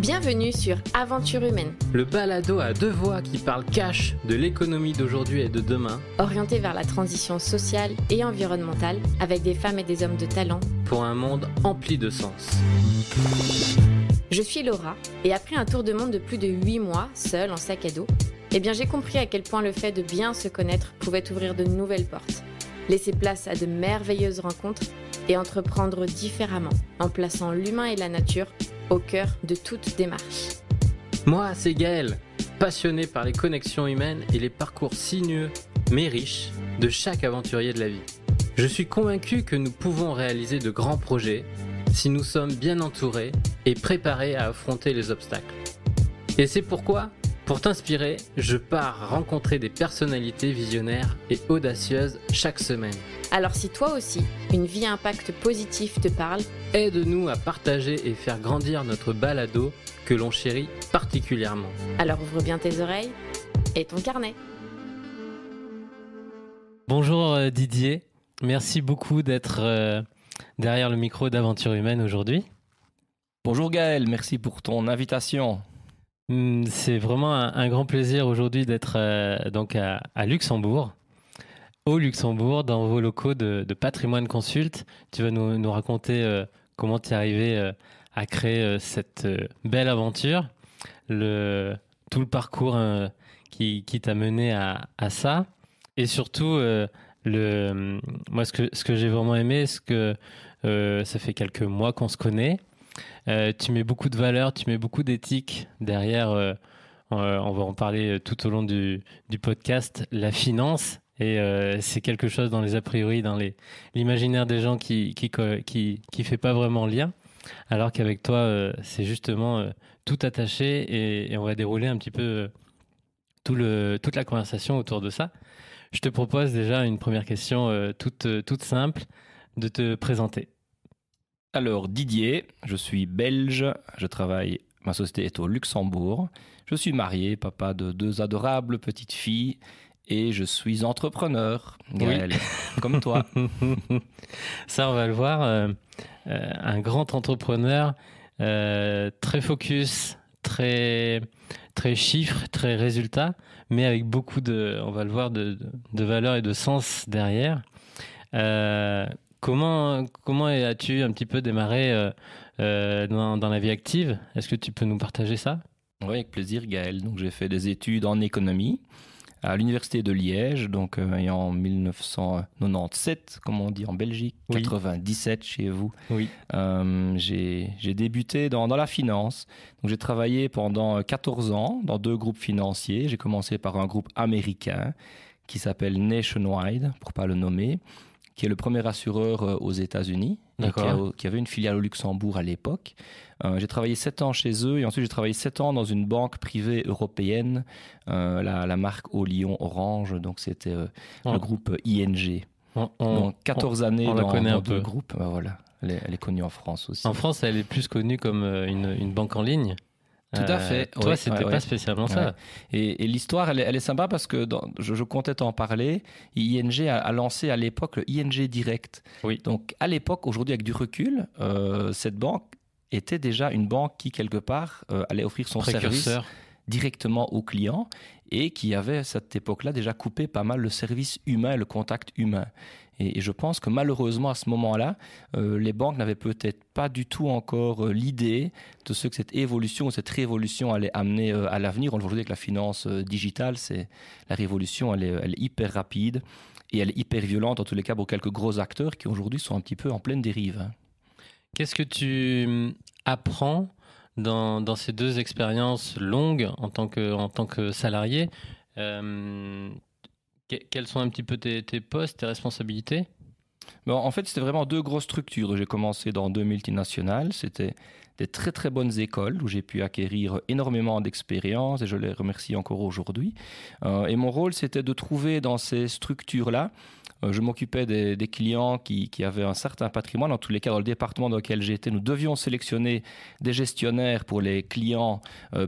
Bienvenue sur Aventure humaine, le balado à deux voix qui parle cash de l'économie d'aujourd'hui et de demain, orienté vers la transition sociale et environnementale avec des femmes et des hommes de talent pour un monde empli de sens. Je suis Laura et après un tour de monde de plus de 8 mois, seule en sac à dos, j'ai compris à quel point le fait de bien se connaître pouvait ouvrir de nouvelles portes, laisser place à de merveilleuses rencontres et entreprendre différemment en plaçant l'humain et la nature au cœur de toute démarche. Moi, c'est Gaël, passionné par les connexions humaines et les parcours sinueux, mais riches, de chaque aventurier de la vie. Je suis convaincu que nous pouvons réaliser de grands projets si nous sommes bien entourés et préparés à affronter les obstacles. Et c'est pourquoi, pour t'inspirer, je pars rencontrer des personnalités visionnaires et audacieuses chaque semaine. Alors si toi aussi, une vie à impact positif te parle, aide-nous à partager et faire grandir notre balado que l'on chérit particulièrement. Alors ouvre bien tes oreilles et ton carnet. Bonjour Didier, merci beaucoup d'être derrière le micro d'Aventure humaine aujourd'hui. Bonjour Gaël, merci pour ton invitation. C'est vraiment un grand plaisir aujourd'hui d'être donc à Luxembourg. Au Luxembourg, dans vos locaux de Patrimoine Consult. Tu vas nous raconter comment tu es arrivé à créer cette belle aventure, tout le parcours qui t'a mené à ça. Et surtout, moi, ce que j'ai vraiment aimé, c'est que ça fait quelques mois qu'on se connaît. Tu mets beaucoup de valeurs, tu mets beaucoup d'éthique derrière. On va en parler tout au long du podcast, la finance. Et c'est quelque chose dans les a priori, dans l'imaginaire des gens qui fait pas vraiment lien, alors qu'avec toi, c'est justement tout attaché et on va dérouler un petit peu toute la conversation autour de ça. Je te propose déjà une première question toute simple, de te présenter. Alors Didier, je suis belge, ma société est au Luxembourg, je suis marié, papa de 2 adorables petites filles. Et je suis entrepreneur, Gaël, oui. Comme toi. Ça, on va le voir. Un grand entrepreneur, très focus, très chiffres, très résultats, mais avec beaucoup on va le voir, de valeur et de sens derrière. Comment as-tu un petit peu démarré dans la vie active ? Est-ce que tu peux nous partager ça ? Oui, avec plaisir, Gaël. Donc, j'ai fait des études en économie à l'université de Liège, donc en 1997, comme on dit en Belgique, oui. 97 chez vous. Oui. J'ai débuté dans la finance. Donc j'ai travaillé pendant 14 ans dans 2 groupes financiers. J'ai commencé par un groupe américain qui s'appelle Nationwide, pour ne pas le nommer, qui est le premier assureur aux États-Unis, et qui avait une filiale au Luxembourg à l'époque. J'ai travaillé 7 ans chez eux et ensuite j'ai travaillé 7 ans dans une banque privée européenne, la marque au Lyon Orange, donc c'était le groupe ING. Donc 14 années dans 2 groupes, voilà. Elle est connue en France aussi. En France, elle est plus connue comme une banque en ligne. Tout à fait. Toi, c'était pas spécialement ça. Et l'histoire, elle est sympa parce que je comptais t'en parler. ING a lancé à l'époque le ING Direct. Oui. Donc, à l'époque, aujourd'hui, avec du recul, cette banque était déjà une banque qui, quelque part, allait offrir son service directement aux clients et qui avait, à cette époque-là, déjà coupé pas mal le service humain, le contact humain. Et je pense que malheureusement, à ce moment-là, les banques n'avaient peut-être pas du tout encore l'idée de ce que cette évolution ou cette révolution allait amener à l'avenir. Aujourd'hui, avec la finance digitale, la révolution, elle est hyper rapide et elle est hyper violente, en tous les cas, pour quelques gros acteurs qui aujourd'hui sont un petit peu en pleine dérive. Qu'est-ce que tu apprends dans ces 2 expériences longues en tant que salarié? Quels sont un petit peu tes postes, tes responsabilités ? En fait, c'était vraiment 2 grosses structures. J'ai commencé dans 2 multinationales. C'était des très très bonnes écoles où j'ai pu acquérir énormément d'expérience et je les remercie encore aujourd'hui. Et mon rôle, c'était de trouver dans ces structures-là, je m'occupais des clients qui avaient un certain patrimoine. En tous les cas, dans le département dans lequel j'étais, nous devions sélectionner des gestionnaires pour les clients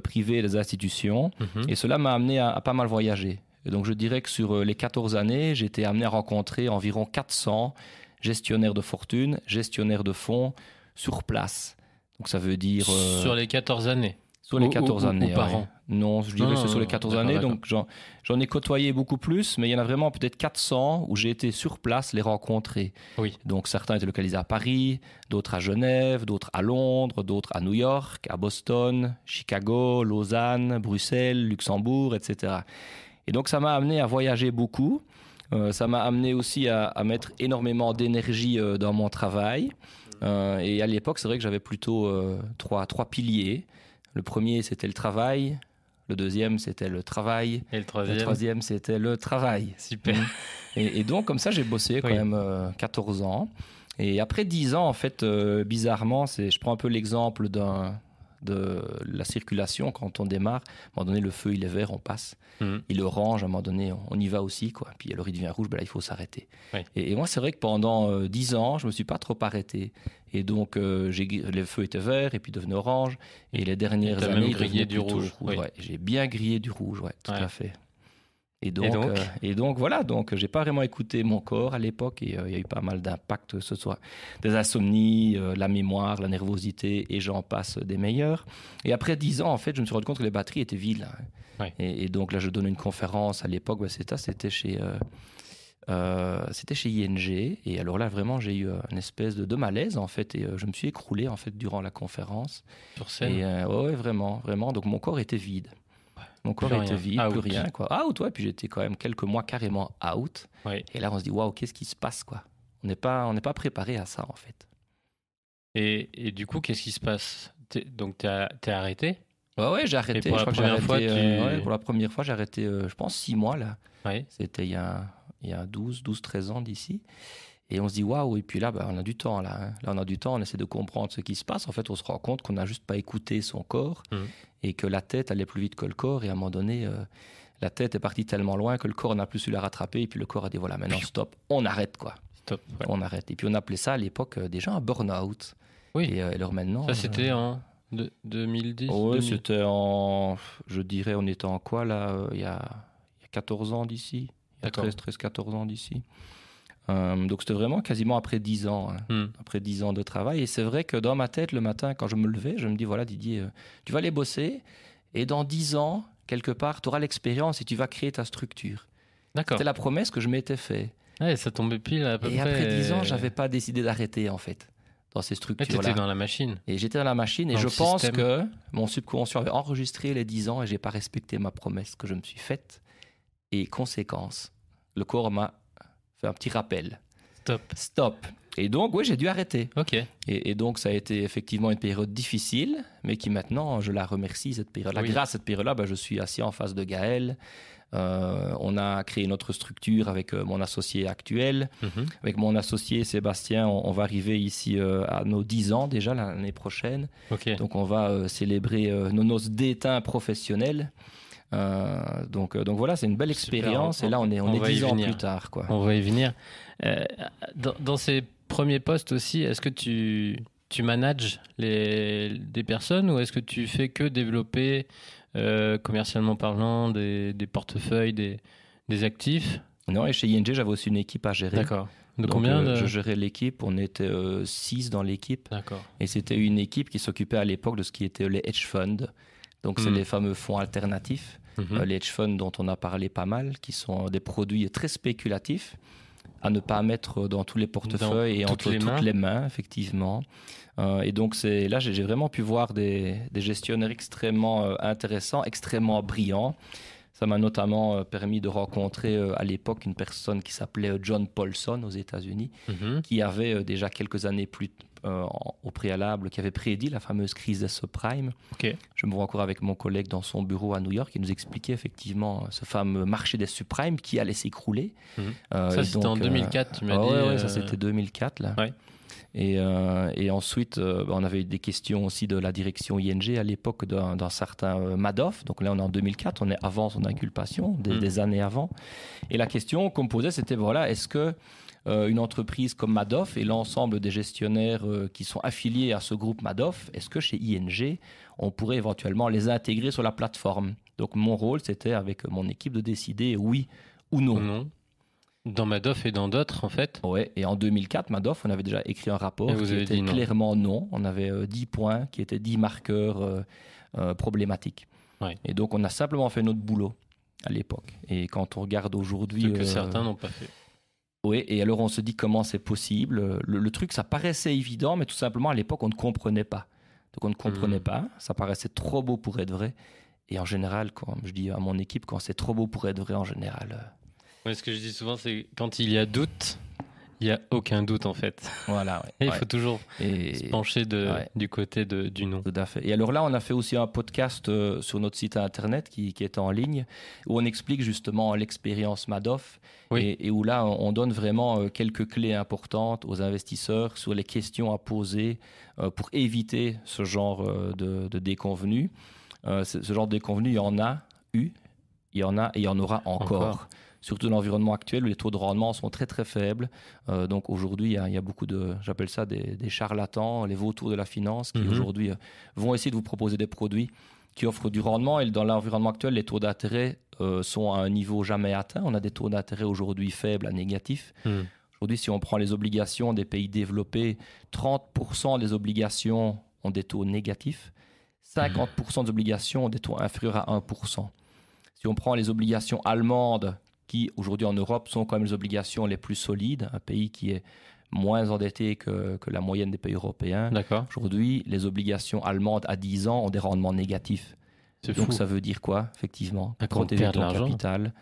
privés des institutions. Et cela m'a amené à pas mal voyager. Et donc, je dirais que sur les 14 années, j'ai été amené à rencontrer environ 400 gestionnaires de fortune, gestionnaires de fonds sur place. Donc, ça veut dire... Sur les 14 années Sur les 14 années. Ou par an? Non, je dirais que c'est sur les 14 années. Donc, j'en ai côtoyé beaucoup plus, mais il y en a vraiment peut-être 400 où j'ai été sur place les rencontrer. Oui. Donc, certains étaient localisés à Paris, d'autres à Genève, d'autres à Londres, d'autres à New York, à Boston, Chicago, Lausanne, Bruxelles, Luxembourg, etc. Et donc, ça m'a amené à voyager beaucoup. Ça m'a amené aussi à mettre énormément d'énergie dans mon travail. Et à l'époque, c'est vrai que j'avais plutôt trois piliers. Le premier, c'était le travail. Le deuxième, c'était le travail. Et le troisième? Le troisième, c'était le travail. Super. Et donc, comme ça, j'ai bossé quand même 14 ans. Et après 10 ans, en fait, bizarrement, je prends un peu l'exemple de la circulation quand on démarre. À un moment donné, le feu, il est vert, on passe. Il est orange, à un moment donné, on y va aussi, quoi. Puis alors, il devient rouge, ben là, il faut s'arrêter. Oui. Et moi, c'est vrai que pendant 10 ans, je ne me suis pas trop arrêté. Et donc, le feu était vert et puis devenait orange. Et les dernières années, il devenait du rouge. Oui. Ouais, j'ai bien grillé du rouge, tout à fait. Et donc voilà, donc j'ai pas vraiment écouté mon corps à l'époque et il y a eu pas mal d'impacts, que ce soit des insomnies, la mémoire, la nervosité et j'en passe des meilleurs. Et après 10 ans, en fait, je me suis rendu compte que les batteries étaient vides. Et donc là, je donnais une conférence à l'époque, c'était chez ING. Et alors là, vraiment, j'ai eu une espèce de malaise, en fait, et je me suis écroulé, en fait, durant la conférence. Sur scène? Et vraiment. Donc mon corps était vide. Mon corps était vide, plus rien, quoi. Out, ouais. Puis j'étais quand même quelques mois carrément out. Oui. Et là, on se dit, waouh, qu'est-ce qui se passe, quoi. On n'est pas préparé à ça, en fait. Et du coup, qu'est-ce qui se passe? Donc, t'es arrêté? Ouais, j'ai arrêté. Pour la première fois, pour la première fois, j'ai arrêté, je pense, 6 mois, là. Oui. C'était il y a 12-13 ans d'ici. Et on se dit, waouh, et puis là, on a du temps, là. Hein. Là, on a du temps, on essaie de comprendre ce qui se passe. En fait, on se rend compte qu'on n'a juste pas écouté son corps et que la tête allait plus vite que le corps. Et à un moment donné, la tête est partie tellement loin que le corps n'a plus su la rattraper. Et puis le corps a dit, voilà, maintenant, stop, on arrête, quoi. Stop. Ouais. On arrête. Et puis on appelait ça à l'époque déjà un burn-out. Oui. Et alors maintenant... Ça, c'était en 2010? Oui, c'était je dirais, on était en quoi, là, il y a 14 ans d'ici. Il y a 13-14 ans d'ici. Donc c'était vraiment quasiment après 10 ans, après 10 ans de travail. Et c'est vrai que dans ma tête, le matin, quand je me levais, je me dis, voilà Didier, tu vas aller bosser et dans 10 ans, quelque part, tu auras l'expérience et tu vas créer ta structure. D'accord. C'était la promesse que je m'étais fait. Ouais, ça tombait pile à peu près. Et après 10 ans, je n'avais pas décidé d'arrêter, en fait, dans ces structures-là. Tu étais dans la machine. Et j'étais dans la machine et je pense que mon subconscient avait enregistré les 10 ans et je n'ai pas respecté ma promesse que je me suis faite. Et conséquence, le corps m'a fait un petit rappel. Stop. Et donc, oui, j'ai dû arrêter. Ok. Et donc, ça a été effectivement une période difficile, mais qui maintenant, je la remercie, cette période-là. Oui. Grâce à cette période-là, je suis assis en face de Gaël. On a créé notre structure avec mon associé actuel. Avec mon associé Sébastien, on va arriver ici à nos 10 ans déjà l'année prochaine. Okay. Donc, on va célébrer nos noces d'étain professionnels. Donc voilà, c'est une belle expérience. Et là, on est 10 ans plus tard, quoi. On va y venir. Dans ces premiers postes aussi, est-ce que tu manages des personnes ou est-ce que tu fais que développer, commercialement parlant, des portefeuilles, des actifs? Non, et chez ING, j'avais aussi une équipe à gérer. D'accord. Donc, combien je gérais l'équipe, on était 6 dans l'équipe. D'accord. Et c'était une équipe qui s'occupait à l'époque de ce qui était les hedge funds. Donc, c'est les fameux fonds alternatifs, les hedge funds dont on a parlé pas mal, qui sont des produits très spéculatifs à ne pas mettre dans tous les portefeuilles et entre toutes les mains, effectivement. Et donc, là, j'ai vraiment pu voir des gestionnaires extrêmement intéressants, extrêmement brillants. Ça m'a notamment permis de rencontrer à l'époque une personne qui s'appelait John Paulson aux États-Unis, qui avait déjà quelques années au préalable, qui avait prédit la fameuse crise des subprimes. Okay. Je me vois encore avec mon collègue dans son bureau à New York, qui nous expliquait effectivement ce fameux marché des subprimes qui allait s'écrouler. Ça, c'était en 2004, tu m'as dit. Oui, ça c'était 2004, là. Ouais. Et ensuite, on avait eu des questions aussi de la direction ING à l'époque d'un certain Madoff. Donc là, on est en 2004, on est avant son inculpation, des années avant. Et la question qu'on me posait, c'était, voilà, est-ce que une entreprise comme Madoff et l'ensemble des gestionnaires qui sont affiliés à ce groupe Madoff, est-ce que chez ING, on pourrait éventuellement les intégrer sur la plateforme? Donc mon rôle, c'était avec mon équipe de décider oui ou non. Dans Madoff et dans d'autres, en fait. Ouais, et en 2004, Madoff, on avait déjà écrit un rapport Et vous qui avez était dit non. clairement non. On avait 10 points qui étaient 10 marqueurs problématiques. Ouais. Et donc, on a simplement fait notre boulot à l'époque. Et quand on regarde aujourd'hui... Ce que certains n'ont pas fait. Oui, et alors on se dit comment c'est possible. Le truc, ça paraissait évident, mais tout simplement, à l'époque, on ne comprenait pas. Donc, on ne comprenait pas. Ça paraissait trop beau pour être vrai. Et en général, quand je dis à mon équipe, quand c'est trop beau pour être vrai, en général... Ouais, ce que je dis souvent, c'est quand il y a doute, il n'y a aucun doute en fait. Voilà, ouais. Et il faut toujours se pencher du côté du non. Tout à fait. Et alors là, on a fait aussi un podcast sur notre site internet qui est en ligne, où on explique justement l'expérience Madoff, et où là, on donne vraiment quelques clés importantes aux investisseurs sur les questions à poser pour éviter ce genre de déconvenus. Ce genre de déconvenus, il y en a eu, il y en a et il y en aura encore. Surtout dans l'environnement actuel où les taux de rendement sont très très faibles. Donc aujourd'hui, il y a beaucoup j'appelle ça des charlatans, les vautours de la finance qui aujourd'hui vont essayer de vous proposer des produits qui offrent du rendement. Et dans l'environnement actuel, les taux d'intérêt sont à un niveau jamais atteint. On a des taux d'intérêt aujourd'hui faibles à négatifs. Aujourd'hui, si on prend les obligations des pays développés, 30% des obligations ont des taux négatifs. 50% des obligations ont des taux inférieurs à 1%. Si on prend les obligations allemandes, qui aujourd'hui en Europe sont quand même les obligations les plus solides, un pays qui est moins endetté que la moyenne des pays européens. D'accord. Aujourd'hui, les obligations allemandes à 10 ans ont des rendements négatifs. Donc ça veut dire quoi, effectivement? Protéger ton capital.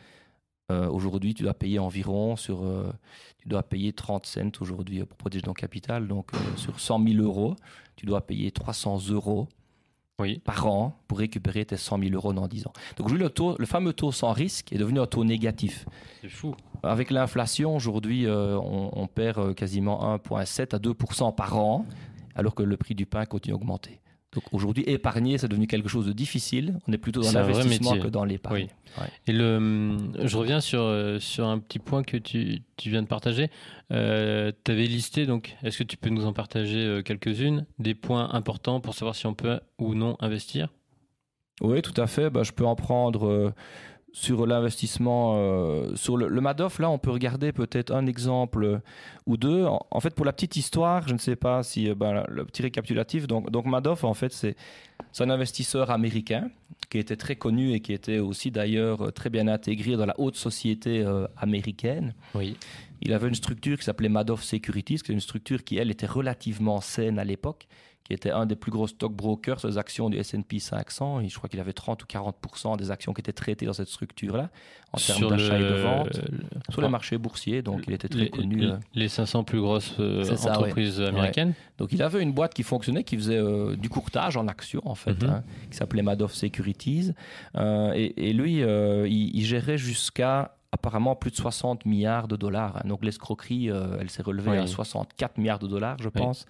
Aujourd'hui, tu dois payer environ tu dois payer 30 cents aujourd'hui pour protéger ton capital. Donc sur 100 000 euros, tu dois payer 300 euros par an pour récupérer tes 100 000 euros dans 10 ans. Donc aujourd'hui, le fameux taux sans risque est devenu un taux négatif. C'est fou. Avec l'inflation, aujourd'hui, on perd quasiment 1,7 à 2% par an, alors que le prix du pain continue à augmenter. Donc aujourd'hui, épargner, c'est devenu quelque chose de difficile. On est plutôt dans l'investissement que dans l'épargne. Oui. Ouais. Et je reviens sur un petit point que tu viens de partager. Tu avais listé, donc, est-ce que tu peux nous en partager quelques-unes, des points importants pour savoir si on peut ou non investir? Oui, tout à fait. Je peux en prendre sur l'investissement. Sur le Madoff, là, on peut regarder peut-être un exemple ou deux. En fait, pour la petite histoire, je ne sais pas si le petit récapitulatif. Donc Madoff, en fait, c'est un investisseur américain qui était très connu et qui était aussi d'ailleurs très bien intégré dans la haute société américaine. Oui. Il avait une structure qui s'appelait Madoff Securities, qui est une structure qui, elle, était relativement saine à l'époque, qui était un des plus gros stockbrokers sur les actions du S&P 500. Et je crois qu'il avait 30 ou 40% des actions qui étaient traitées dans cette structure-là, en termes d'achat et de vente, sur les marchés boursiers. Donc, il était très connu. Les 500 plus grosses entreprises américaines. Ouais. Donc, il avait une boîte qui fonctionnait, qui faisait du courtage en actions, en fait, qui s'appelait Madoff Securities. Et lui, il gérait jusqu'à apparemment plus de 60 milliards de dollars. Donc, l'escroquerie, elle s'est relevée à 64 milliards de dollars, je pense.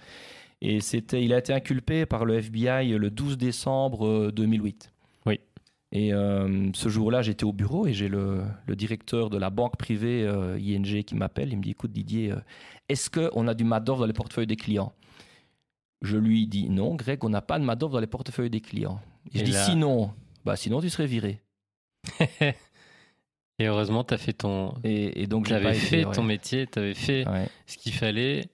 Et il a été inculpé par le FBI le 12 décembre 2008. Oui. Et ce jour-là, j'étais au bureau et j'ai le directeur de la banque privée ING qui m'appelle. Il me dit, écoute Didier, est-ce qu'on a du Madoff dans les portefeuilles des clients? Je lui dis, non Greg, on n'a pas de Madoff dans les portefeuilles des clients. Et je dis, sinon tu serais viré. Et heureusement, tu as fait ton... Et donc, tu avais fait ton métier, tu avais fait ce qu'il fallait...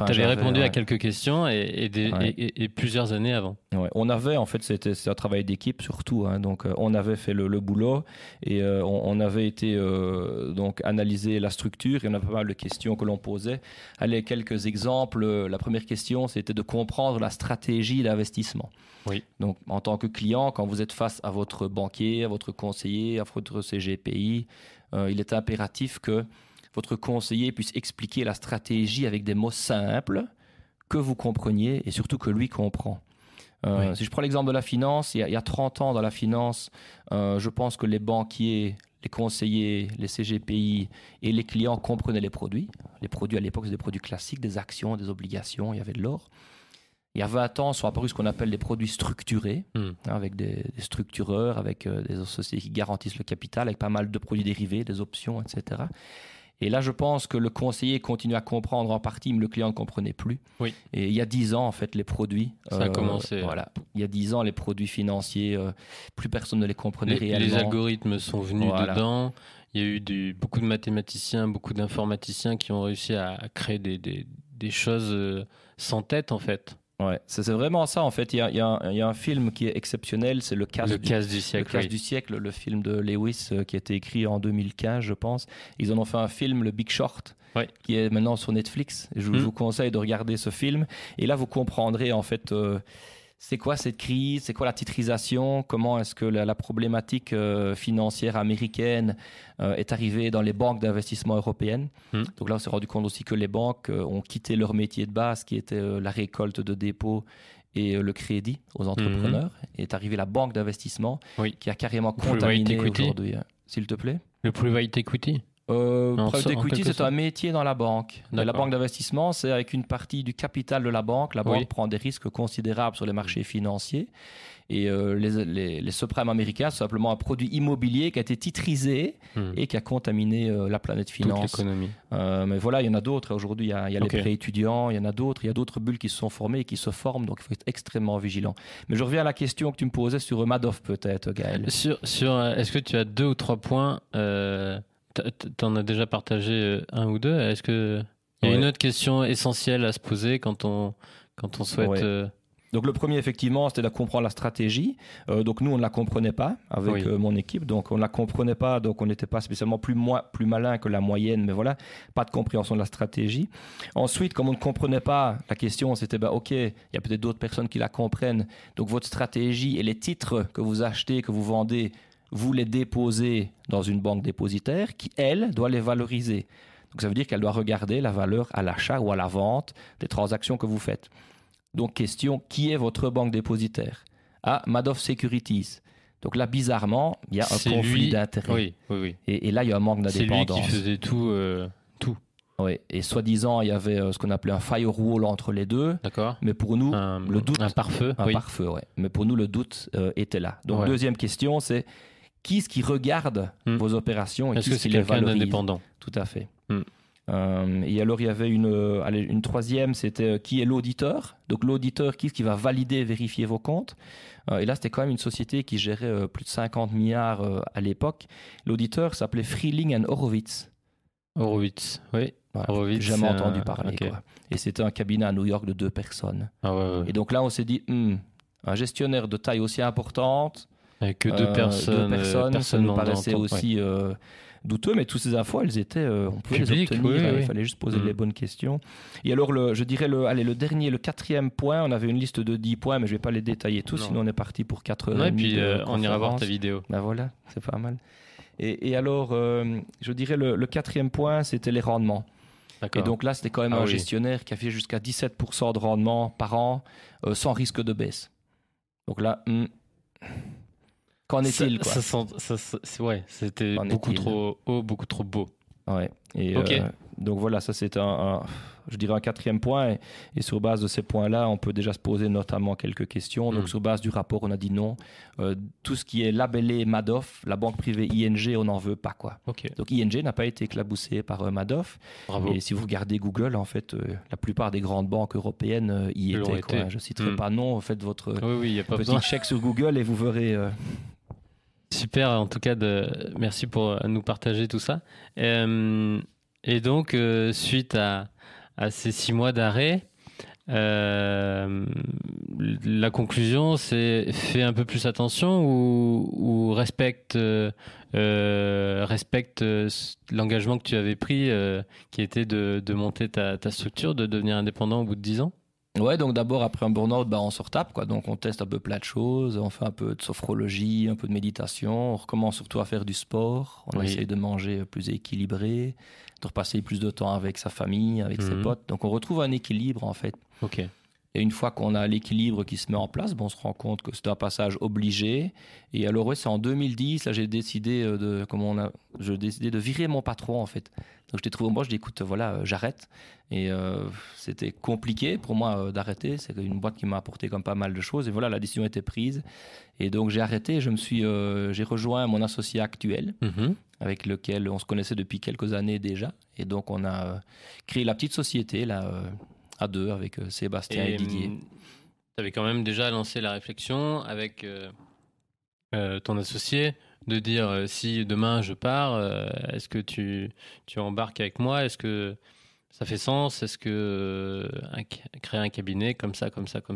Tu avais répondu à quelques questions et plusieurs années avant. Ouais. On avait, en fait, c'était un travail d'équipe surtout. Donc, on avait fait le boulot et on avait été donc analyser la structure. Et on avait pas mal de questions que l'on posait. Allez, quelques exemples. La première question, c'était de comprendre la stratégie d'investissement. Oui. Donc, en tant que client, quand vous êtes face à votre banquier, à votre conseiller, à votre CGPI, il est impératif que votre conseiller puisse expliquer la stratégie avec des mots simples que vous compreniez et surtout que lui comprend. Si je prends l'exemple de la finance, il y a 30 ans dans la finance, je pense que les banquiers, les conseillers, les CGPI et les clients comprenaient les produits. Les produits à l'époque, c'était des produits classiques, des actions, des obligations, il y avait de l'or. Il y a 20 ans, sont apparus ce qu'on appelle des produits structurés, avec des structureurs, avec des sociétés qui garantissent le capital, avec pas mal de produits dérivés, des options, etc. Et là, je pense que le conseiller continue à comprendre en partie, mais le client ne comprenait plus. Oui. Et il y a 10 ans, en fait, les produits... Ça a commencé. Voilà. Il y a 10 ans, les produits financiers, plus personne ne les comprenait réellement. Les algorithmes sont venus dedans. il y a eu beaucoup de mathématiciens, beaucoup d'informaticiens qui ont réussi à créer des choses sans tête, en fait. Ouais, c'est vraiment ça en fait. Il y a un film qui est exceptionnel, c'est Le Casse du siècle. Le Casse du siècle, le film de Lewis qui a été écrit en 2015, je pense. Ils en ont fait un film, Le Big Short, qui est maintenant sur Netflix. Je vous conseille de regarder ce film. Et là, vous comprendrez en fait c'est quoi cette crise, c'est quoi la titrisation, comment est-ce que la problématique financière américaine est arrivée dans les banques d'investissement européennes. Donc là, on s'est rendu compte aussi que les banques ont quitté leur métier de base, qui était la récolte de dépôts et le crédit aux entrepreneurs. Et est arrivée la banque d'investissement qui a carrément contaminé aujourd'hui. S'il te plaît. Le private equity. Private equity, c'est un métier dans la banque. La banque d'investissement, c'est avec une partie du capital de la banque. La banque prend des risques considérables sur les marchés financiers. Et les subprimes américains, c'est simplement un produit immobilier qui a été titrisé et qui a contaminé la planète finance. Toute l'économie. Mais voilà, il y en a d'autres. Aujourd'hui, il y a les prêts étudiants, il y en a d'autres. Il y a d'autres bulles qui se sont formées et qui se forment. Donc, il faut être extrêmement vigilant. Mais je reviens à la question que tu me posais sur Madoff, peut-être, Gaël. Est-ce que tu as 2 ou 3 points T'en as déjà partagé un ou deux. Est-ce qu'il y a une autre question essentielle à se poser quand on souhaite... Donc le premier, effectivement, c'était de comprendre la stratégie. Donc nous, on ne la comprenait pas avec mon équipe. Donc on ne la comprenait pas, donc on n'était pas spécialement plus malin que la moyenne, mais voilà, pas de compréhension de la stratégie. Ensuite, comme on ne comprenait pas la question, c'était OK, il y a peut-être d'autres personnes qui la comprennent. Donc votre stratégie et les titres que vous achetez, que vous vendez, vous les déposez dans une banque dépositaire qui, elle, doit les valoriser. Donc ça veut dire qu'elle doit regarder la valeur à l'achat ou à la vente des transactions que vous faites. Donc question, qui est votre banque dépositaire? Madoff Securities. Donc là, bizarrement, il y a un conflit d'intérêts. Oui. Et là, il y a un manque d'indépendance. C'est lui qui faisait tout. Oui, et soi-disant, il y avait ce qu'on appelait un firewall entre les deux. D'accord. Mais pour nous, le doute... Un pare-feu. Un pare-feu, oui. Mais pour nous, le doute était là. Donc deuxième question, c'est qui est-ce qui regarde vos opérations et qui est-ce qui les valorise? Quelqu'un d'indépendant. Tout à fait. Et alors, il y avait une troisième, c'était qui est l'auditeur? Donc, l'auditeur, qui est-ce qui va valider, vérifier vos comptes? Et là, c'était quand même une société qui gérait plus de 50 milliards à l'époque. L'auditeur s'appelait Freeling & Horowitz. Horowitz, oui. Voilà, Horowitz, jamais entendu parler. Okay. Quoi. Et c'était un cabinet à New York de 2 personnes. Et donc là, on s'est dit, un gestionnaire de taille aussi importante, avec que 2 personnes, ça nous paraissait aussi douteux, mais toutes ces infos, elles étaient, on pouvait les obtenir, il fallait juste poser les bonnes questions. Et alors, je dirais, le dernier, le 4e point, on avait une liste de 10 points, mais je ne vais pas les détailler tous, sinon on est parti pour 4 heures. Et puis on ira voir ta vidéo. Ben voilà, c'est pas mal. Et alors, je dirais, le 4e point, c'était les rendements. Et donc là, c'était quand même un gestionnaire qui a fait jusqu'à 17% de rendement par an, sans risque de baisse. Donc là... Qu'en est-il, quoi? C'était beaucoup trop haut, beaucoup trop beau. Ouais. Et donc voilà, ça c'est je dirais un 4e point. Et sur base de ces points-là, on peut déjà se poser notamment quelques questions. Donc sur base du rapport, on a dit non. Tout ce qui est labellé Madoff, la banque privée ING, on n'en veut pas, quoi. Donc ING n'a pas été éclaboussé par Madoff. Bravo. Et si vous regardez Google, en fait, la plupart des grandes banques européennes y étaient. Quoi. Je ne citerai pas non. Faites votre petit check sur Google et vous verrez... Super, en tout cas, merci pour nous partager tout ça. Et donc, suite à ces 6 mois d'arrêt, la conclusion, c'est fais un peu plus attention ou respecte l'engagement que tu avais pris, qui était de monter ta structure, de devenir indépendant au bout de 10 ans. Ouais, donc d'abord, après un burn-out, on se retape, quoi. Donc on teste un peu plein de choses, on fait un peu de sophrologie, un peu de méditation, on recommence surtout à faire du sport, on essaye de manger plus équilibré, de repasser plus de temps avec sa famille, avec ses potes. Donc on retrouve un équilibre, en fait. Et une fois qu'on a l'équilibre qui se met en place, on se rend compte que c'est un passage obligé. Et alors, c'est en 2010, là, j'ai décidé de virer mon patron, en fait. Donc, je t'ai trouvé moi, je dis, écoute, voilà, j'arrête. Et c'était compliqué pour moi d'arrêter. C'est une boîte qui m'a apporté comme pas mal de choses. Et voilà, la décision était prise. Et donc, j'ai arrêté. J'ai rejoint mon associé actuel, avec lequel on se connaissait depuis quelques années déjà. Et donc, on a créé la petite société, là, à 2 avec Sébastien et Didier. Tu avais quand même déjà lancé la réflexion avec ton associé de dire si demain je pars, est-ce que tu embarques avec moi? Est-ce que ça fait sens? Est-ce que créer un cabinet comme ça,